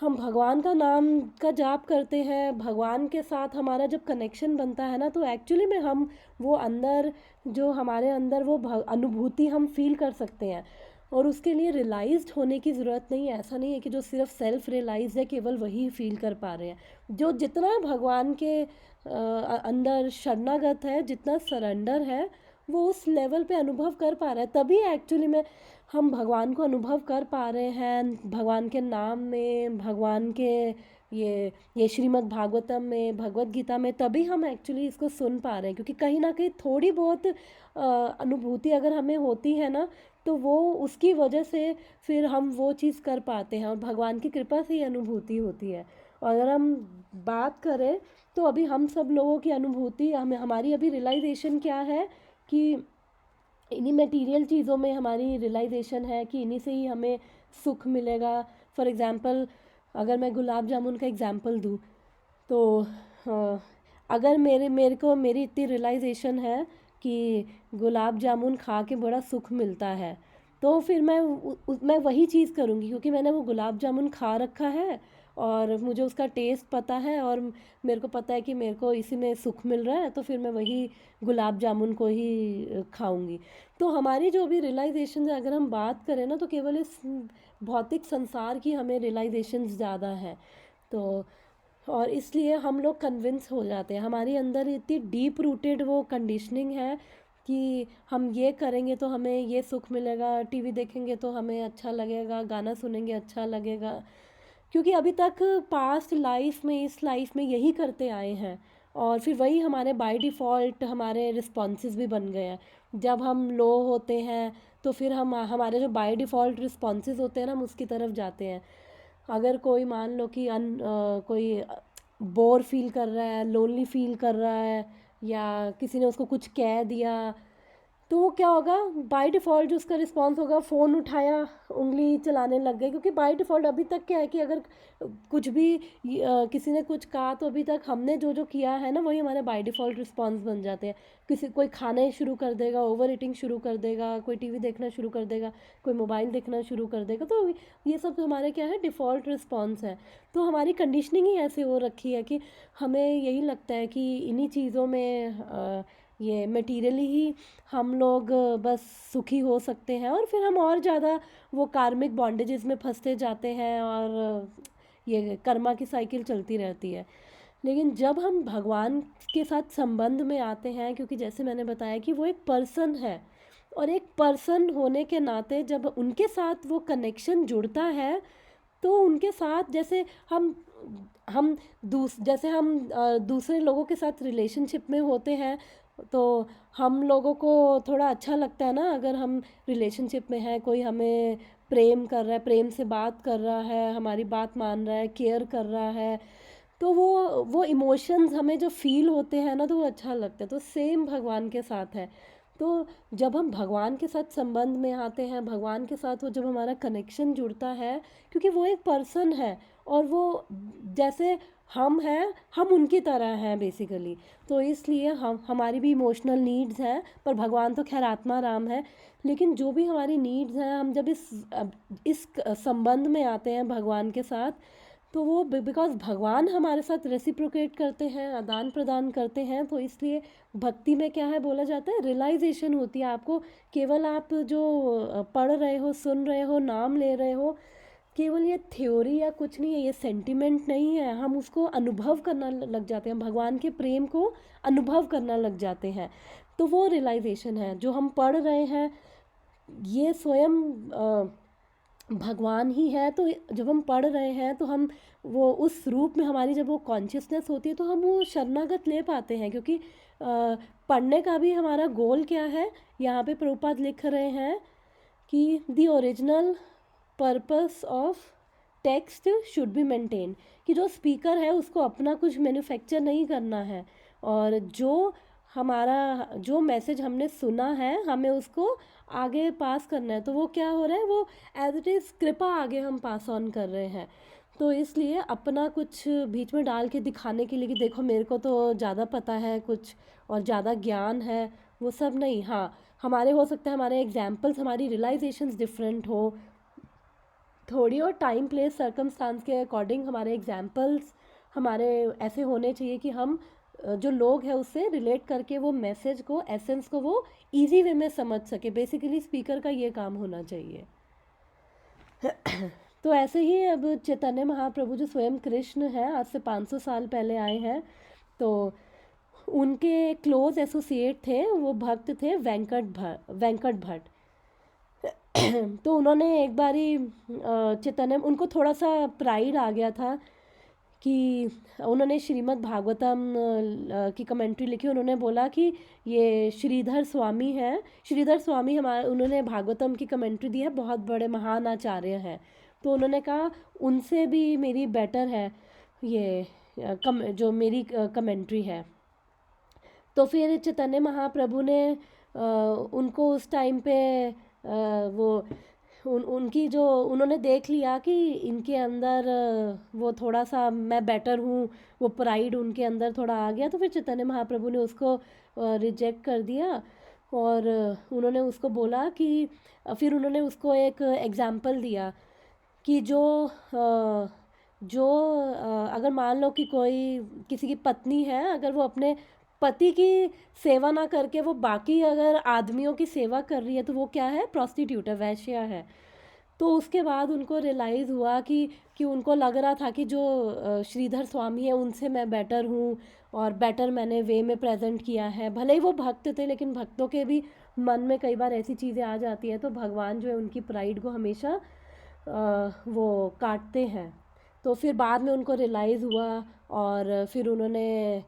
हम भगवान का नाम का जाप करते हैं, भगवान के साथ हमारा जब कनेक्शन बनता है ना, तो एक्चुअली में हम वो अंदर, जो हमारे अंदर वो अनुभूति हम फील कर सकते हैं। और उसके लिए रियलाइज्ड होने की ज़रूरत नहीं है। ऐसा नहीं है कि जो सिर्फ सेल्फ रियलाइज है केवल वही फील कर पा रहे हैं। जो जितना भगवान के अंदर शरणागत है, जितना सरेंडर है, वो उस लेवल पे अनुभव कर पा रहा है। तभी एक्चुअली में हम भगवान को अनुभव कर पा रहे हैं, भगवान के नाम में, भगवान के ये श्रीमद् भागवतम में, भगवत गीता में, तभी हम एक्चुअली इसको सुन पा रहे हैं। क्योंकि कहीं ना कहीं थोड़ी बहुत अनुभूति अगर हमें होती है ना, तो वो उसकी वजह से फिर हम वो चीज़ कर पाते हैं, और भगवान की कृपा से ही अनुभूति होती है। और अगर हम बात करें, तो अभी हम सब लोगों की अनुभूति, हमारी अभी रियलाइजेशन क्या है कि इन्हीं मटेरियल चीज़ों में हमारी रियलाइजेशन है कि इन्हीं से ही हमें सुख मिलेगा। फॉर एग्ज़ाम्पल, अगर मैं गुलाब जामुन का एग्ज़ाम्पल दूँ, तो अगर मेरी इतनी रियलाइजेशन है कि गुलाब जामुन खा के बड़ा सुख मिलता है, तो फिर मैं वही चीज़ करूँगी, क्योंकि मैंने वो गुलाब जामुन खा रखा है और मुझे उसका टेस्ट पता है, और मेरे को पता है कि मेरे को इसी में सुख मिल रहा है, तो फिर मैं वही गुलाब जामुन को ही खाऊंगी। तो हमारी जो भी रियलाइजेशन है, अगर हम बात करें ना, तो केवल इस भौतिक संसार की हमें रियलाइजेशन ज़्यादा है। तो और इसलिए हम लोग कन्विंस हो जाते हैं, हमारी अंदर इतनी डीप रूटेड वो कंडीशनिंग है कि हम ये करेंगे तो हमें ये सुख मिलेगा, टीवी देखेंगे तो हमें अच्छा लगेगा, गाना सुनेंगे अच्छा लगेगा, क्योंकि अभी तक पास्ट लाइफ में, इस लाइफ में यही करते आए हैं, और फिर वही हमारे बाय डिफ़ॉल्ट हमारे रिस्पॉन्सेस भी बन गए हैं। जब हम लो होते हैं तो फिर हम हमारे जो बाय डिफ़ॉल्ट रिस्पॉन्सेज होते हैं ना हम उसकी तरफ जाते हैं। अगर कोई मान लो कि कोई बोर फील कर रहा है, लोनली फील कर रहा है, या किसी ने उसको कुछ कह दिया, तो वो क्या होगा, बाय डिफ़ॉल्ट जो उसका रिस्पॉन्स होगा, फ़ोन उठाया, उंगली चलाने लग गए। क्योंकि बाय डिफ़ॉल्ट अभी तक क्या है कि अगर कुछ भी किसी ने कुछ कहा तो अभी तक हमने जो जो किया है ना वही हमारे बाय डिफ़ॉल्ट रिस्पॉन्स बन जाते हैं। कोई खाने शुरू कर देगा, ओवर ईटिंग शुरू कर देगा, कोई टीवी देखना शुरू कर देगा, कोई मोबाइल देखना शुरू कर देगा, तो ये सब हमारे क्या है, डिफ़ॉल्ट रिस्पॉन्स है। तो हमारी कंडीशनिंग ही ऐसे हो रखी है कि हमें यही लगता है कि इन्हीं चीज़ों में ये मटीरियली ही हम लोग बस सुखी हो सकते हैं, और फिर हम और ज़्यादा वो कार्मिक बॉन्डेजेस में फंसते जाते हैं, और ये कर्मा की साइकिल चलती रहती है। लेकिन जब हम भगवान के साथ संबंध में आते हैं, क्योंकि जैसे मैंने बताया कि वो एक पर्सन है, और एक पर्सन होने के नाते जब उनके साथ वो कनेक्शन जुड़ता है, तो उनके साथ जैसे हम जैसे हम दूसरे लोगों के साथ रिलेशनशिप में होते हैं, तो हम लोगों को थोड़ा अच्छा लगता है ना, अगर हम रिलेशनशिप में हैं, कोई हमें प्रेम कर रहा है, प्रेम से बात कर रहा है, हमारी बात मान रहा है, केयर कर रहा है, तो वो इमोशंस हमें जो फील होते हैं ना, तो वो अच्छा लगता है। तो सेम भगवान के साथ है। तो जब हम भगवान के साथ संबंध में आते हैं, भगवान के साथ वो जब हमारा कनेक्शन जुड़ता है, क्योंकि वो एक पर्सन है, और वो जैसे हम हैं, हम उनकी तरह हैं बेसिकली। तो इसलिए हमारी भी इमोशनल नीड्स हैं, पर भगवान तो खैर आत्मा राम है। लेकिन जो भी हमारी नीड्स हैं, हम जब इस संबंध में आते हैं भगवान के साथ, तो वो बिकॉज़ भगवान हमारे साथ रेसिप्रोकेट करते हैं, आदान प्रदान करते हैं, तो इसलिए भक्ति में क्या है, बोला जाता है रियलाइजेशन होती है आपको। केवल आप जो पढ़ रहे हो, सुन रहे हो, नाम ले रहे हो, केवल ये थ्योरी या कुछ नहीं है, ये सेंटिमेंट नहीं है, हम उसको अनुभव करना लग जाते हैं, भगवान के प्रेम को अनुभव करना लग जाते हैं। तो वो रियलाइजेशन है जो हम पढ़ रहे हैं, ये स्वयं भगवान ही है। तो जब हम पढ़ रहे हैं तो हम वो उस रूप में, हमारी जब वो कॉन्शियसनेस होती है, तो हम वो शरणागत ले पाते हैं। क्योंकि पढ़ने का भी हमारा गोल क्या है, यहाँ पे प्रभुपाद लिख रहे हैं कि the original purpose of text should be maintain, कि जो स्पीकर है उसको अपना कुछ मैन्युफैक्चर नहीं करना है, और हमारा जो मैसेज हमने सुना है हमें उसको आगे पास करना है। तो वो क्या हो रहा है, वो एज इट इज़ कृपा आगे हम पास ऑन कर रहे हैं। तो इसलिए अपना कुछ बीच में डाल के दिखाने के लिए कि देखो मेरे को तो ज़्यादा पता है कुछ, और ज़्यादा ज्ञान है, वो सब नहीं। हाँ, हमारे हो सकता है हमारे एग्जाम्पल्स, हमारी रियलाइजेशंस डिफरेंट हो थोड़ी, और टाइम प्लेस सर्कमस्टांस के अकॉर्डिंग हमारे एग्जाम्पल्स हमारे ऐसे होने चाहिए कि हम जो लोग हैं उससे रिलेट करके वो मैसेज को, एसेंस को वो इजी वे में समझ सके। बेसिकली स्पीकर का ये काम होना चाहिए। तो ऐसे ही अब चैतन्य महाप्रभु जो स्वयं कृष्ण हैं, आज से 500 साल पहले आए हैं, तो उनके क्लोज एसोसिएट थे, वो भक्त थे वेंकट भट्ट। तो उन्होंने एक बारी चैतन्य, उनको थोड़ा सा प्राइड आ गया था कि उन्होंने श्रीमद् भागवतम की कमेंट्री लिखी। उन्होंने बोला कि ये श्रीधर स्वामी हैं, श्रीधर स्वामी हमारे, उन्होंने भागवतम की कमेंट्री दी है, बहुत बड़े महान आचार्य हैं। तो उन्होंने कहा उनसे भी मेरी बेटर है ये जो मेरी कमेंट्री है। तो फिर चैतन्य महाप्रभु ने उनको उस टाइम पे वो उनकी जो उन्होंने देख लिया कि इनके अंदर वो थोड़ा सा मैं बेटर हूँ, वो प्राइड उनके अंदर थोड़ा आ गया। तो फिर चैतन्य महाप्रभु ने उसको रिजेक्ट कर दिया, और उन्होंने उसको बोला कि फिर उन्होंने उसको एक एग्जाम्पल दिया कि अगर मान लो कि कोई किसी की पत्नी है, अगर वो अपने पति की सेवा ना करके वो बाकी अगर आदमियों की सेवा कर रही है, तो वो क्या है, प्रॉस्टिट्यूट है, वैश्या है। तो उसके बाद उनको रियलाइज़ हुआ कि उनको लग रहा था कि जो श्रीधर स्वामी है उनसे मैं बेटर हूँ, और बेटर मैंने वे में प्रेजेंट किया है। भले ही वो भक्त थे, लेकिन भक्तों के भी मन में कई बार ऐसी चीज़ें आ जाती है, तो भगवान जो है उनकी प्राइड को हमेशा वो काटते हैं। तो फिर बाद में उनको रियलाइज़ हुआ, और फिर उन्होंने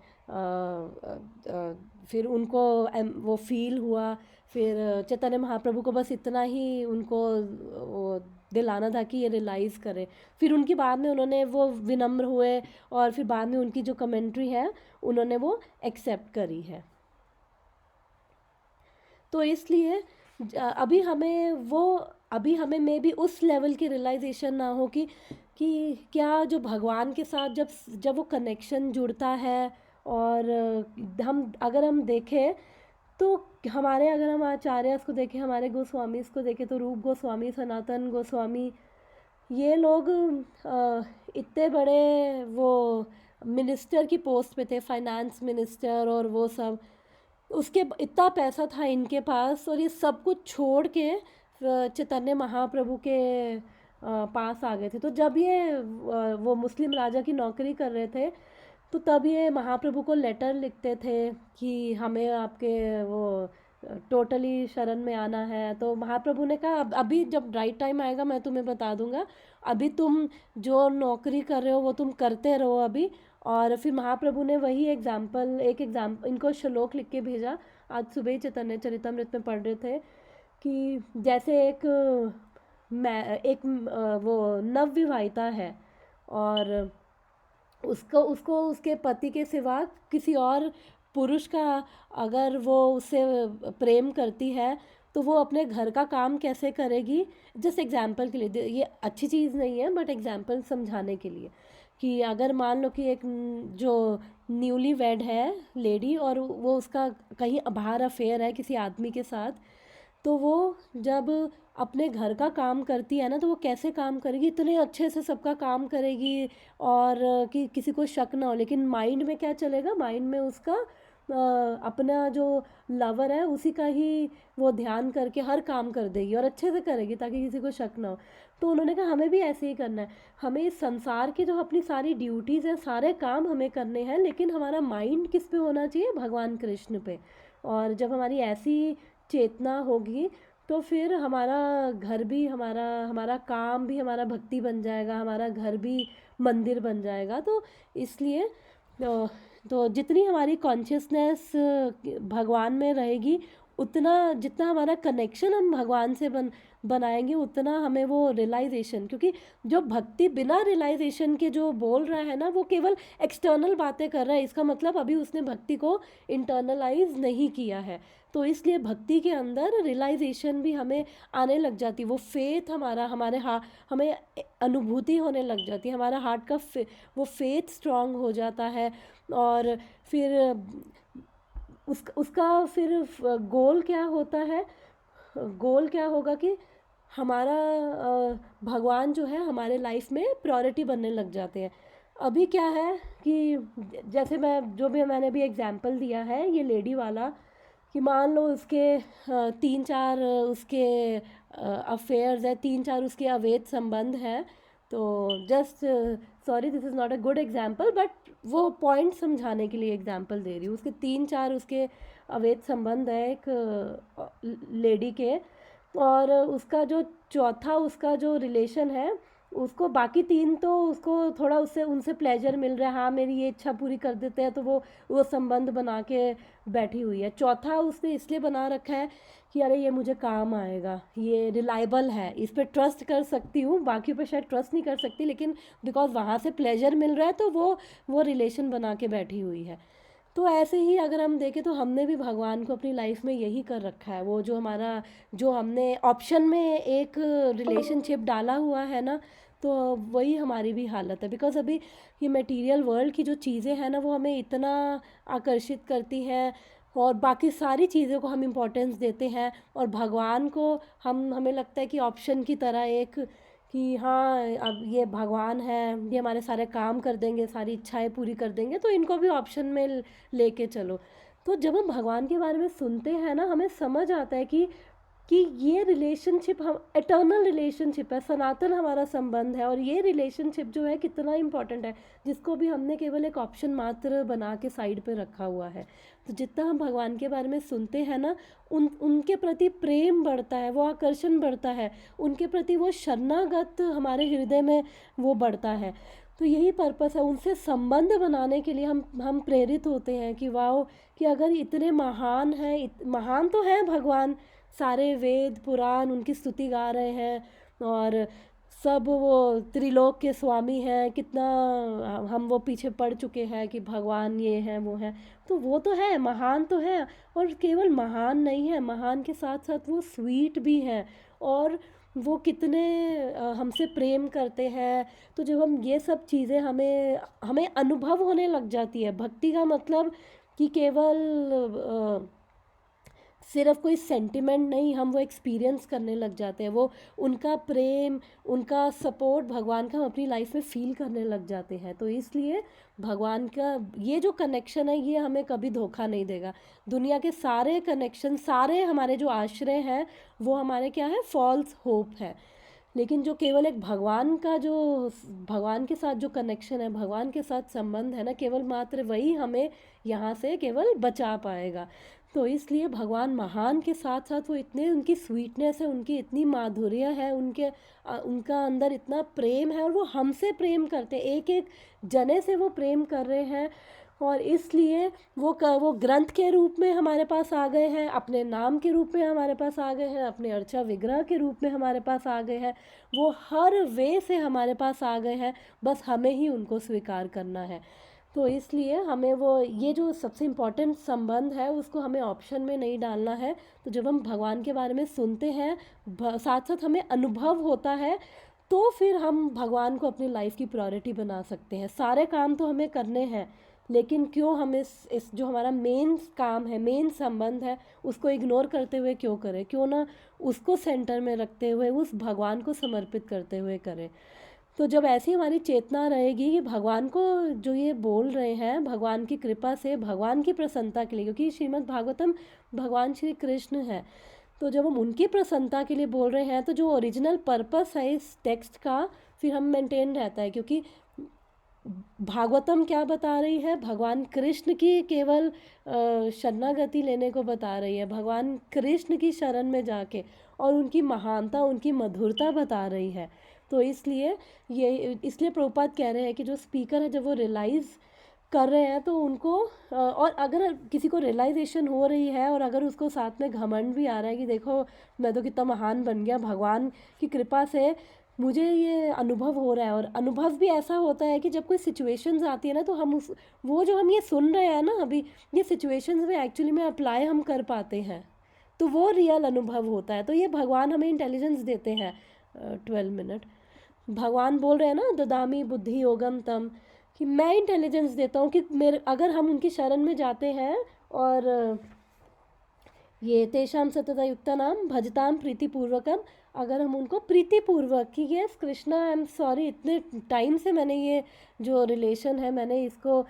फिर उनको वो फील हुआ, फिर चैतन्य महाप्रभु को बस इतना ही उनको वो दिलाना था कि ये रियलाइज़ करें। फिर उनकी बाद में उन्होंने वो विनम्र हुए और फिर बाद में उनकी जो कमेंट्री है उन्होंने वो एक्सेप्ट करी है। तो इसलिए अभी हमें मे बी उस लेवल की रियलाइजेशन ना हो कि क्या जो भगवान के साथ जब वो कनेक्शन जुड़ता है और अगर हम देखें तो अगर हम आचार्य को देखें, हमारे गोस्वामी को देखें, तो रूप गोस्वामी, सनातन गोस्वामी, ये लोग इतने बड़े वो मिनिस्टर की पोस्ट पे थे, फाइनेंस मिनिस्टर और वो सब, उसके इतना पैसा था इनके पास और ये सब कुछ छोड़ के चैतन्य महाप्रभु के पास आ गए थे। तो जब ये वो मुस्लिम राजा की नौकरी कर रहे थे तो तब ये महाप्रभु को लेटर लिखते थे कि हमें आपके वो टोटली शरण में आना है। तो महाप्रभु ने कहा अभी जब राइट टाइम आएगा मैं तुम्हें बता दूंगा, अभी तुम जो नौकरी कर रहे हो वो तुम करते रहो अभी। और फिर महाप्रभु ने वही एक एग्जाम्पल इनको श्लोक लिख के भेजा। आज सुबह ही चैतन्य चरितमृत में पढ़ रहे थे कि जैसे वो नवविवाहिता है और उसको उसके पति के सिवा किसी और पुरुष का अगर वो उससे प्रेम करती है तो वो अपने घर का काम कैसे करेगी। जस्ट एग्जाम्पल के लिए, ये अच्छी चीज़ नहीं है बट एग्जाम्पल समझाने के लिए, कि अगर मान लो कि एक जो न्यूली वेड है लेडी और वो उसका कहीं बाहर अफेयर है किसी आदमी के साथ, तो वो जब अपने घर का काम करती है ना तो वो कैसे काम करेगी, इतने अच्छे से सबका काम करेगी और कि किसी को शक ना हो। लेकिन माइंड में क्या चलेगा, माइंड में उसका अपना जो लवर है उसी का ही वो ध्यान करके हर काम कर देगी और अच्छे से करेगी ताकि किसी को शक ना हो। तो उन्होंने कहा हमें भी ऐसे ही करना है, हमें इस संसार की जो अपनी सारी ड्यूटीज़ हैं, सारे काम हमें करने हैं, लेकिन हमारा माइंड किस पे होना चाहिए, भगवान कृष्ण पे। और जब हमारी ऐसी चेतना होगी तो फिर हमारा घर भी हमारा काम भी हमारा भक्ति बन जाएगा, हमारा घर भी मंदिर बन जाएगा। तो इसलिए तो जितनी हमारी कॉन्शियसनेस भगवान में रहेगी, उतना जितना हमारा कनेक्शन हम भगवान से बनाएंगे उतना हमें वो रियलाइजेशन, क्योंकि जो भक्ति बिना रियलाइजेशन के जो बोल रहा है ना वो केवल एक्सटर्नल बातें कर रहा है, इसका मतलब अभी उसने भक्ति को इंटरनलाइज नहीं किया है। तो इसलिए भक्ति के अंदर रियलाइजेशन भी हमें आने लग जाती है, वो फेथ हमें अनुभूति होने लग जाती है, हमारा हार्ट का वो फेथ स्ट्रांग हो जाता है। और फिर उसका फिर गोल क्या होता है, गोल क्या होगा कि हमारा भगवान जो है हमारे लाइफ में प्रायोरिटी बनने लग जाते हैं। अभी क्या है कि जैसे मैंने भी एग्जांपल दिया है ये लेडी वाला, कि मान लो उसके 3-4 उसके अफेयर्स है, 3-4 उसके अवैध संबंध हैं। तो just sorry this is not a good example but वो पॉइंट समझाने के लिए एग्जांपल दे रही हूँ। उसके 3-4 उसके अवैध संबंध है एक लेडी के, और उसका जो चौथा उसका जो रिलेशन है उसको बाकी 3 तो उसको थोड़ा उनसे प्लेजर मिल रहा है, हाँ मेरी ये इच्छा पूरी कर देते हैं, तो वो संबंध बना के बैठी हुई है। चौथा उसने इसलिए बना रखा है कि अरे ये मुझे काम आएगा, ये रिलायबल है, इस पर ट्रस्ट कर सकती हूँ, बाकी पे शायद ट्रस्ट नहीं कर सकती, लेकिन बिकॉज वहाँ से प्लेजर मिल रहा है तो वो रिलेशन बना के बैठी हुई है। तो ऐसे ही अगर हम देखें तो हमने भी भगवान को अपनी लाइफ में यही कर रखा है, वो जो हमने ऑप्शन में एक रिलेशनशिप डाला हुआ है ना, तो वही हमारी भी हालत है। बिकॉज अभी ये मटेरियल वर्ल्ड की जो चीज़ें हैं ना वो हमें इतना आकर्षित करती हैं और बाकी सारी चीज़ों को हम इम्पोर्टेंस देते हैं, और भगवान को हमें लगता है कि ऑप्शन की तरह एक, कि हाँ अब ये भगवान है, ये हमारे सारे काम कर देंगे, सारी इच्छाएं पूरी कर देंगे, तो इनको भी ऑप्शन में लेके चलो। तो जब हम भगवान के बारे में सुनते हैं ना हमें समझ आता है कि कि ये रिलेशनशिप हम एटर्नल रिलेशनशिप है, सनातन हमारा संबंध है, और ये रिलेशनशिप जो है कितना इम्पॉर्टेंट है, जिसको भी हमने केवल एक ऑप्शन मात्र बना के साइड पे रखा हुआ है। तो जितना हम भगवान के बारे में सुनते हैं ना, उनके प्रति प्रेम बढ़ता है, वो आकर्षण बढ़ता है, उनके प्रति वो शरणागत हमारे हृदय में वो बढ़ता है। तो यही पर्पस है, उनसे संबंध बनाने के लिए हम प्रेरित होते हैं कि वाह, कि अगर इतने महान हैं, महान तो है भगवान, सारे वेद पुराण उनकी स्तुति गा रहे हैं, और सब वो त्रिलोक के स्वामी हैं, कितना हम वो पीछे पड़ चुके हैं कि भगवान ये हैं वो हैं, तो वो तो है, महान तो है। और केवल महान नहीं है, महान के साथ साथ वो स्वीट भी हैं, और वो कितने हमसे प्रेम करते हैं। तो जब हम ये सब चीज़ें हमें हमें अनुभव होने लग जाती है, भक्ति का मतलब कि केवल सिर्फ कोई सेंटिमेंट नहीं, हम वो एक्सपीरियंस करने लग जाते हैं, वो उनका प्रेम, उनका सपोर्ट भगवान का हम अपनी लाइफ में फील करने लग जाते हैं। तो इसलिए भगवान का ये जो कनेक्शन है, ये हमें कभी धोखा नहीं देगा। दुनिया के सारे कनेक्शन, सारे हमारे जो आश्रय हैं, वो हमारे क्या है, फॉल्स होप है। लेकिन जो केवल एक भगवान का जो भगवान के साथ जो कनेक्शन है, भगवान के साथ संबंध है ना, केवल मात्र वही हमें यहाँ से केवल बचा पाएगा। तो इसलिए भगवान महान के साथ साथ वो इतने, उनकी स्वीटनेस है, उनकी इतनी माधुर्य है, उनका अंदर इतना प्रेम है, और वो हमसे प्रेम करते हैं, एक एक जने से वो प्रेम कर रहे हैं। और इसलिए वो ग्रंथ के रूप में हमारे पास आ गए हैं, अपने नाम के रूप में हमारे पास आ गए हैं, अपने अर्चा विग्रह के रूप में हमारे पास आ गए हैं, वो हर वे से हमारे पास आ गए हैं, बस हमें ही उनको स्वीकार करना है। तो इसलिए हमें वो ये जो सबसे इम्पोर्टेंट संबंध है, उसको हमें ऑप्शन में नहीं डालना है। तो जब हम भगवान के बारे में सुनते हैं, साथ साथ हमें अनुभव होता है, तो फिर हम भगवान को अपनी लाइफ की प्रायोरिटी बना सकते हैं। सारे काम तो हमें करने हैं, लेकिन क्यों हम इस जो हमारा मेन काम है, मेन संबंध है, उसको इग्नोर करते हुए क्यों करें? क्यों ना उसको सेंटर में रखते हुए, उस भगवान को समर्पित करते हुए करें। तो जब ऐसी हमारी चेतना रहेगी कि भगवान को जो ये बोल रहे हैं, भगवान की कृपा से, भगवान की प्रसन्नता के लिए, क्योंकि श्रीमद् भागवतम भगवान श्री कृष्ण है, तो जब हम उनकी प्रसन्नता के लिए बोल रहे हैं, तो जो ओरिजिनल पर्पस है इस टेक्स्ट का, फिर हम मेंटेन रहता है। क्योंकि भागवतम क्या बता रही है, भगवान कृष्ण की केवल शरणागति लेने को बता रही है, भगवान कृष्ण की शरण में जाके, और उनकी महानता, उनकी मधुरता बता रही है। तो इसलिए प्रभुपाद कह रहे हैं कि जो स्पीकर है, जब वो रियलाइज़ कर रहे हैं, तो उनको और अगर किसी को रियलाइजेशन हो रही है, और अगर उसको साथ में घमंड भी आ रहा है कि देखो मैं तो कितना महान बन गया, भगवान की कृपा से मुझे ये अनुभव हो रहा है। और अनुभव भी ऐसा होता है कि जब कोई सिचुएशंस आती है ना, तो हम वो जो हम ये सुन रहे हैं ना अभी, ये सिचुएशंस में एक्चुअली में अप्लाई हम कर पाते हैं, तो वो रियल अनुभव होता है। तो ये भगवान हमें इंटेलिजेंस देते हैं। 12 मिनट भगवान बोल रहे हैं ना, ददामी बुद्धि योगम तम, कि मैं इंटेलिजेंस देता हूँ कि अगर हम उनकी शरण में जाते हैं, और ये तेषाम सतता युक्ता नाम भजताम प्रीतिपूर्वकम, अगर हम उनको प्रीतिपूर्वक, कि yes Krishna I am sorry, इतने टाइम से मैंने ये जो रिलेशन है, मैंने इसको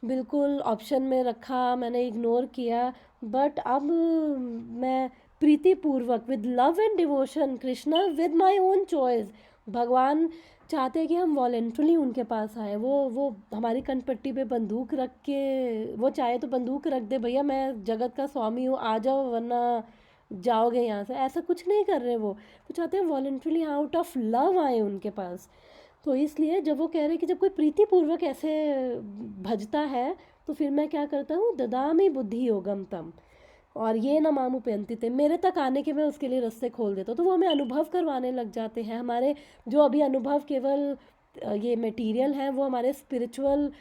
बिल्कुल ऑप्शन में रखा, मैंने इग्नोर किया, बट अब मैं प्रीतिपूर्वक, with love and devotion, Krishna with my own choice, भगवान चाहते हैं कि हम वॉलेंट्रली उनके पास आए। वो हमारी कनपट्टी पे बंदूक रख के, वो चाहे तो बंदूक रख दे, भैया मैं जगत का स्वामी हूँ, आ जाओ वरना जाओगे यहाँ से, ऐसा कुछ नहीं कर रहे। वो चाहते हैं वॉलेंट्रली आउट ऑफ लव आए उनके पास। तो इसलिए जब वो कह रहे हैं कि जब कोई प्रीतिपूर्वक ऐसे भजता है, तो फिर मैं क्या करता हूँ, ददामी बुद्धि योगम तम, और ये ना मामुपयंती थे, मेरे तक आने के मैं उसके लिए रास्ते खोल देता हूँ। तो वो हमें अनुभव करवाने लग जाते हैं। हमारे जो अभी अनुभव केवल ये मटेरियल है, वो हमारे स्पिरिचुअल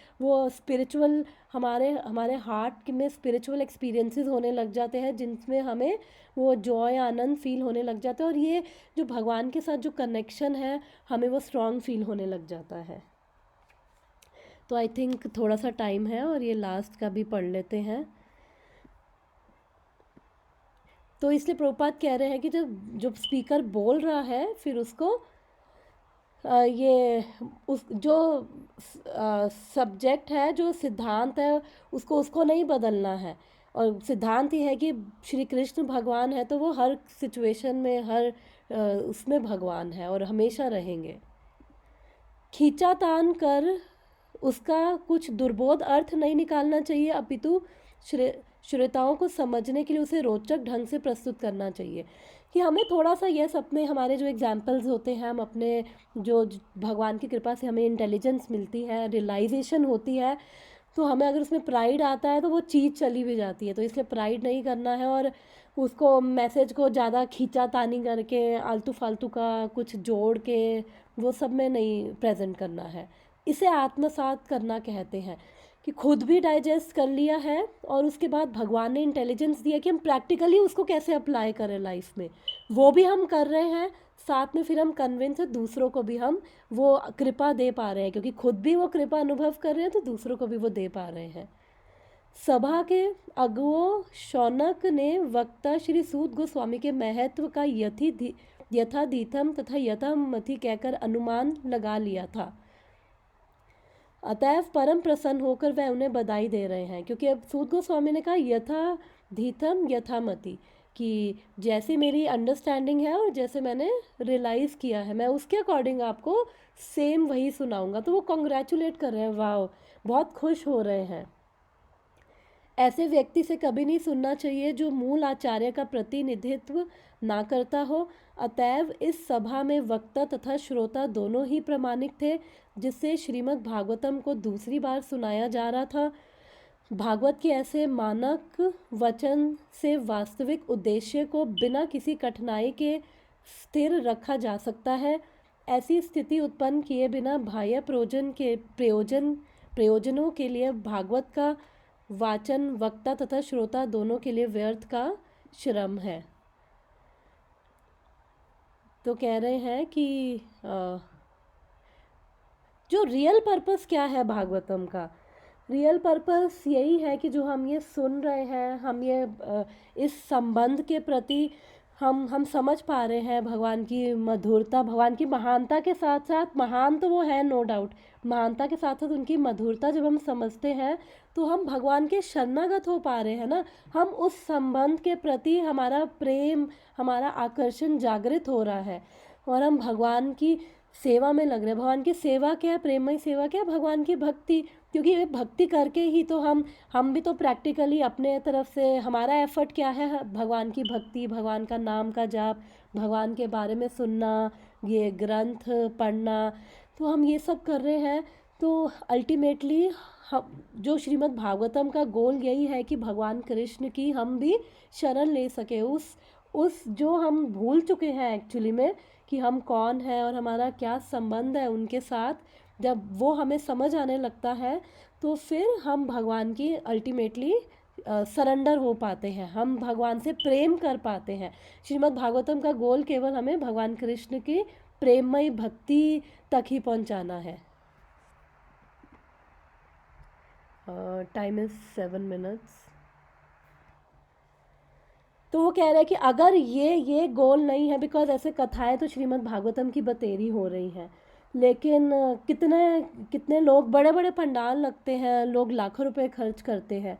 हमारे हमारे हार्ट में स्पिरिचुअल एक्सपीरियंसेस होने लग जाते हैं, जिनमें हमें वो जॉय, आनंद फील होने लग जाता है, और ये जो भगवान के साथ जो कनेक्शन है, हमें वो स्ट्रॉन्ग फील होने लग जाता है। तो आई थिंक थोड़ा सा टाइम है, और ये लास्ट का भी पढ़ लेते हैं। तो इसलिए प्रभुपाद कह रहे हैं कि जब स्पीकर बोल रहा है, फिर उसको ये उस जो सब्जेक्ट है, जो सिद्धांत है, उसको नहीं बदलना है। और सिद्धांत ही है कि श्री कृष्ण भगवान है तो वो हर सिचुएशन में, हर उसमें भगवान है और हमेशा रहेंगे। खींचातान कर उसका कुछ दुर्बोध अर्थ नहीं निकालना चाहिए, अपितु श्रोताओं को समझने के लिए उसे रोचक ढंग से प्रस्तुत करना चाहिए। कि हमें थोड़ा सा यस, अपने हमारे जो एग्जाम्पल्स होते हैं, हम अपने जो भगवान की कृपा से हमें इंटेलिजेंस मिलती है, रियलाइजेशन होती है, तो हमें अगर उसमें प्राइड आता है तो वो चीज़ चली भी जाती है। तो इसलिए प्राइड नहीं करना है और उसको मैसेज को ज़्यादा खींचातानी करके आलतू फालतू का कुछ जोड़ के वो सब में नहीं प्रेजेंट करना है। इसे आत्मसात करना कहते हैं कि खुद भी डाइजेस्ट कर लिया है और उसके बाद भगवान ने इंटेलिजेंस दिया कि हम प्रैक्टिकली उसको कैसे अप्लाई करें लाइफ में, वो भी हम कर रहे हैं। साथ में फिर हम कन्विंस है दूसरों को भी हम वो कृपा दे पा रहे हैं, क्योंकि खुद भी वो कृपा अनुभव कर रहे हैं तो दूसरों को भी वो दे पा रहे हैं। सभा के अगुओं शौनक ने वक्ता श्री सूत गोस्वामी के महत्व का यथाधीतम तथा यथामथि कहकर अनुमान लगा लिया था। अतएव परम प्रसन्न होकर वह उन्हें बधाई दे रहे हैं, क्योंकि अब सूत गोस्वामी ने कहा यथाधीतम यथामति, कि जैसे मेरी अंडरस्टैंडिंग है और जैसे मैंने रियलाइज़ किया है मैं उसके अकॉर्डिंग आपको सेम वही सुनाऊंगा। तो वो कॉन्ग्रेचुलेट कर रहे हैं, वाह, बहुत खुश हो रहे हैं। ऐसे व्यक्ति से कभी नहीं सुनना चाहिए जो मूल आचार्य का प्रतिनिधित्व ना करता हो। अतएव इस सभा में वक्ता तथा श्रोता दोनों ही प्रामाणिक थे, जिससे श्रीमद् भागवतम को दूसरी बार सुनाया जा रहा था। भागवत के ऐसे मानक वचन से वास्तविक उद्देश्य को बिना किसी कठिनाई के स्थिर रखा जा सकता है। ऐसी स्थिति उत्पन्न किए बिना बाह्य प्रयोजनों के लिए भागवत का वाचन वक्ता तथा श्रोता दोनों के लिए व्यर्थ का श्रम है। तो कह रहे हैं कि जो रियल पर्पस क्या है भागवतम का, रियल पर्पस यही है कि जो हम ये सुन रहे हैं, हम ये इस संबंध के प्रति हम समझ पा रहे हैं भगवान की मधुरता, भगवान की महानता के साथ साथ, महान तो वो है नो डाउट, महानता के साथ साथ उनकी मधुरता जब हम समझते हैं तो हम भगवान के शरणागत हो पा रहे हैं ना। हम उस संबंध के प्रति हमारा प्रेम, हमारा आकर्षण जागृत हो रहा है और हम भगवान की सेवा में लग रहे हैं। भगवान की सेवा क्या है, प्रेममय सेवा क्या है, भगवान की भक्ति। क्योंकि भक्ति करके ही तो हम भी तो प्रैक्टिकली अपने तरफ से हमारा एफर्ट क्या है, भगवान की भक्ति, भगवान का नाम का जाप, भगवान के बारे में सुनना, ये ग्रंथ पढ़ना, तो हम ये सब कर रहे हैं। तो अल्टीमेटली हम जो श्रीमद् भागवतम का गोल यही है कि भगवान कृष्ण की हम भी शरण ले सके, उस जो हम भूल चुके हैं एक्चुअली में कि हम कौन हैं और हमारा क्या संबंध है उनके साथ। जब वो हमें समझ आने लगता है तो फिर हम भगवान की अल्टीमेटली सरेंडर हो पाते हैं, हम भगवान से प्रेम कर पाते हैं। श्रीमद् भागवतम का गोल केवल हमें भगवान कृष्ण की प्रेममयी भक्ति तक ही पहुंचाना है। Time is 7 minutes. तो वो कह रहे हैं कि अगर ये गोल नहीं है, बिकॉज ऐसे कथाएं तो श्रीमद् भागवतम की बतेरी हो रही हैं, लेकिन कितने लोग, बड़े बड़े पंडाल लगते हैं, लोग लाखों रुपए खर्च करते हैं,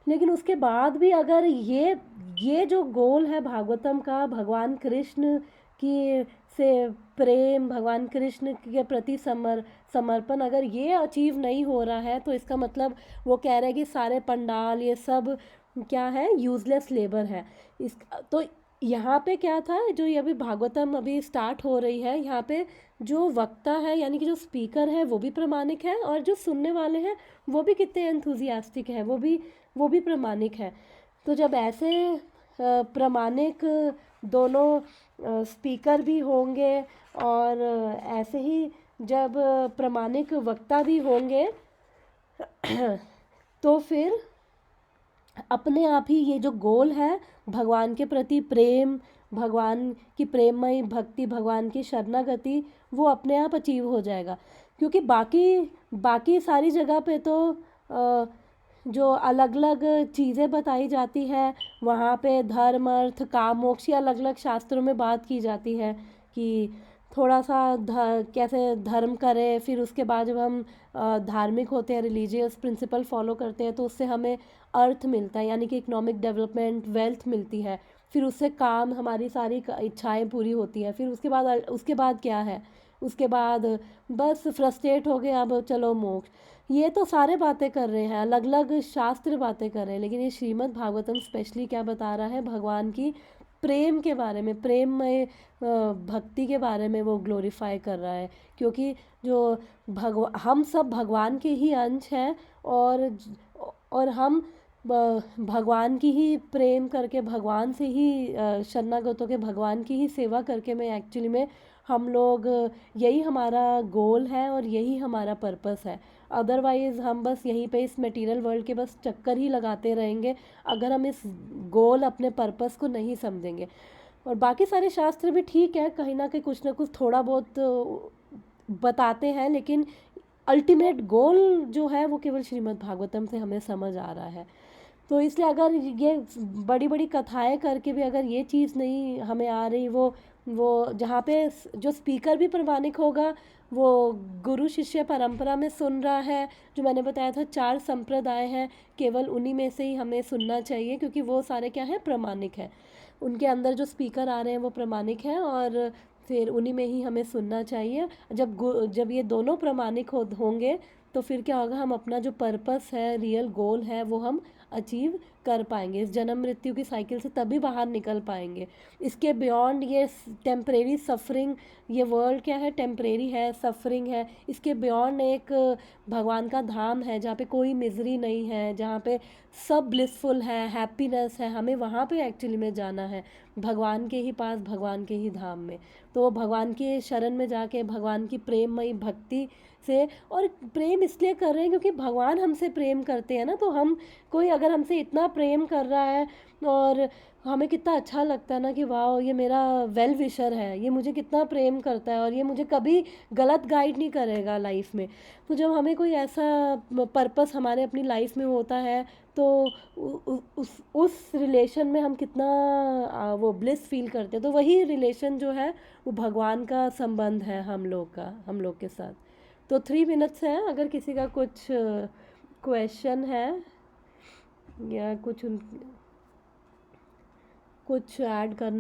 लेकिन उसके बाद भी अगर ये जो गोल है भागवतम का, भगवान कृष्ण की से प्रेम, भगवान कृष्ण के प्रति समर्पण, अगर ये अचीव नहीं हो रहा है तो इसका मतलब वो कह रहे हैं कि सारे पंडाल ये सब क्या है, यूजलेस लेबर है। तो यहाँ पे क्या था, जो ये अभी भागवतम अभी स्टार्ट हो रही है, यहाँ पे जो वक्ता है यानी कि जो स्पीकर है वो भी प्रामाणिक है और जो सुनने वाले हैं वो भी कितने एंथुजियास्टिक है, वो भी प्रामाणिक है। तो जब ऐसे प्रामाणिक दोनों स्पीकर भी होंगे और ऐसे ही जब प्रामाणिक वक्ता भी होंगे तो फिर अपने आप ही ये जो गोल है भगवान के प्रति प्रेम, भगवान की प्रेममयी भक्ति, भगवान की शरणागति, वो अपने आप अचीव हो जाएगा। क्योंकि बाकी सारी जगह पे तो जो अलग अलग चीज़ें बताई जाती है, वहाँ पे धर्म अर्थ काम मोक्ष अलग अलग शास्त्रों में बात की जाती है कि थोड़ा सा कैसे धर्म करें, फिर उसके बाद जब हम धार्मिक होते हैं, रिलीजियस प्रिंसिपल फॉलो करते हैं, तो उससे हमें अर्थ मिलता है, यानी कि इकोनॉमिक डेवलपमेंट, वेल्थ मिलती है। फिर उससे काम, हमारी सारी इच्छाएं पूरी होती हैं। फिर उसके बाद क्या है, उसके बाद बस फ्रस्ट्रेट हो गए, अब चलो मोक्ष। ये तो सारे बातें कर रहे हैं, अलग अलग शास्त्र बातें कर रहे हैं, लेकिन ये श्रीमद् भागवतम स्पेशली क्या बता रहा है, भगवान की प्रेम के बारे में, प्रेममय भक्ति के बारे में वो ग्लोरीफाई कर रहा है। क्योंकि जो हम सब भगवान के ही अंश हैं, और हम भगवान की ही प्रेम करके, भगवान से ही शरणागतों के भगवान की ही सेवा करके में एक्चुअली में हम लोग, यही हमारा गोल है और यही हमारा पर्पस है। अदरवाइज़ हम बस यहीं पे इस मटेरियल वर्ल्ड के बस चक्कर ही लगाते रहेंगे, अगर हम इस गोल, अपने पर्पस को नहीं समझेंगे। और बाकी सारे शास्त्र भी ठीक है, कहीं ना कहीं कुछ ना कुछ थोड़ा बहुत बताते हैं, लेकिन अल्टीमेट गोल जो है वो केवल श्रीमद् भागवतम से हमें समझ आ रहा है। तो इसलिए अगर ये बड़ी बड़ी कथाएं करके भी अगर ये चीज़ नहीं हमें आ रही, वो जहाँ पे जो स्पीकर भी प्रामाणिक होगा, वो गुरु शिष्य परंपरा में सुन रहा है, जो मैंने बताया था 4 संप्रदाय हैं, केवल उन्हीं में से ही हमें सुनना चाहिए, क्योंकि वो सारे क्या है, प्रामाणिक है। उनके अंदर जो स्पीकर आ रहे हैं वो प्रामाणिक हैं, और फिर उन्हीं में ही हमें सुनना चाहिए। जब ये दोनों प्रामाणिक होंगे, तो फिर क्या होगा, हम अपना जो पर्पस है, रियल गोल है, वो हम अचीव कर पाएंगे। इस जन्म मृत्यु की साइकिल से तभी बाहर निकल पाएंगे। इसके बियॉन्ड ये टेम्परेरी सफरिंग, ये वर्ल्ड क्या है, टेम्परेरी है, सफरिंग है। इसके बियॉन्ड एक भगवान का धाम है, जहाँ पे कोई मिजरी नहीं है, जहाँ पे सब ब्लिसफुल है, हैप्पीनेस है। हमें वहाँ पे एक्चुअली में जाना है, भगवान के ही पास, भगवान के ही धाम में। तो भगवान के शरण में जाके, भगवान की प्रेममयी भक्ति से, और प्रेम इसलिए कर रहे हैं क्योंकि भगवान हमसे प्रेम करते हैं ना। तो हम, कोई अगर हमसे इतना प्रेम कर रहा है, और हमें कितना अच्छा लगता है ना कि वाह, ये मेरा वेल विशर है, ये मुझे कितना प्रेम करता है, और ये मुझे कभी गलत गाइड नहीं करेगा लाइफ में। तो जब हमें कोई ऐसा पर्पस हमारे अपनी लाइफ में होता है, तो उस रिलेशन में हम कितना वो ब्लिस फील करते हैं। तो वही रिलेशन जो है, वो भगवान का संबंध है हम लोग का, हम लोग के साथ। तो 3 मिनट्स है, अगर किसी का कुछ क्वेश्चन है या कुछ ऐड करना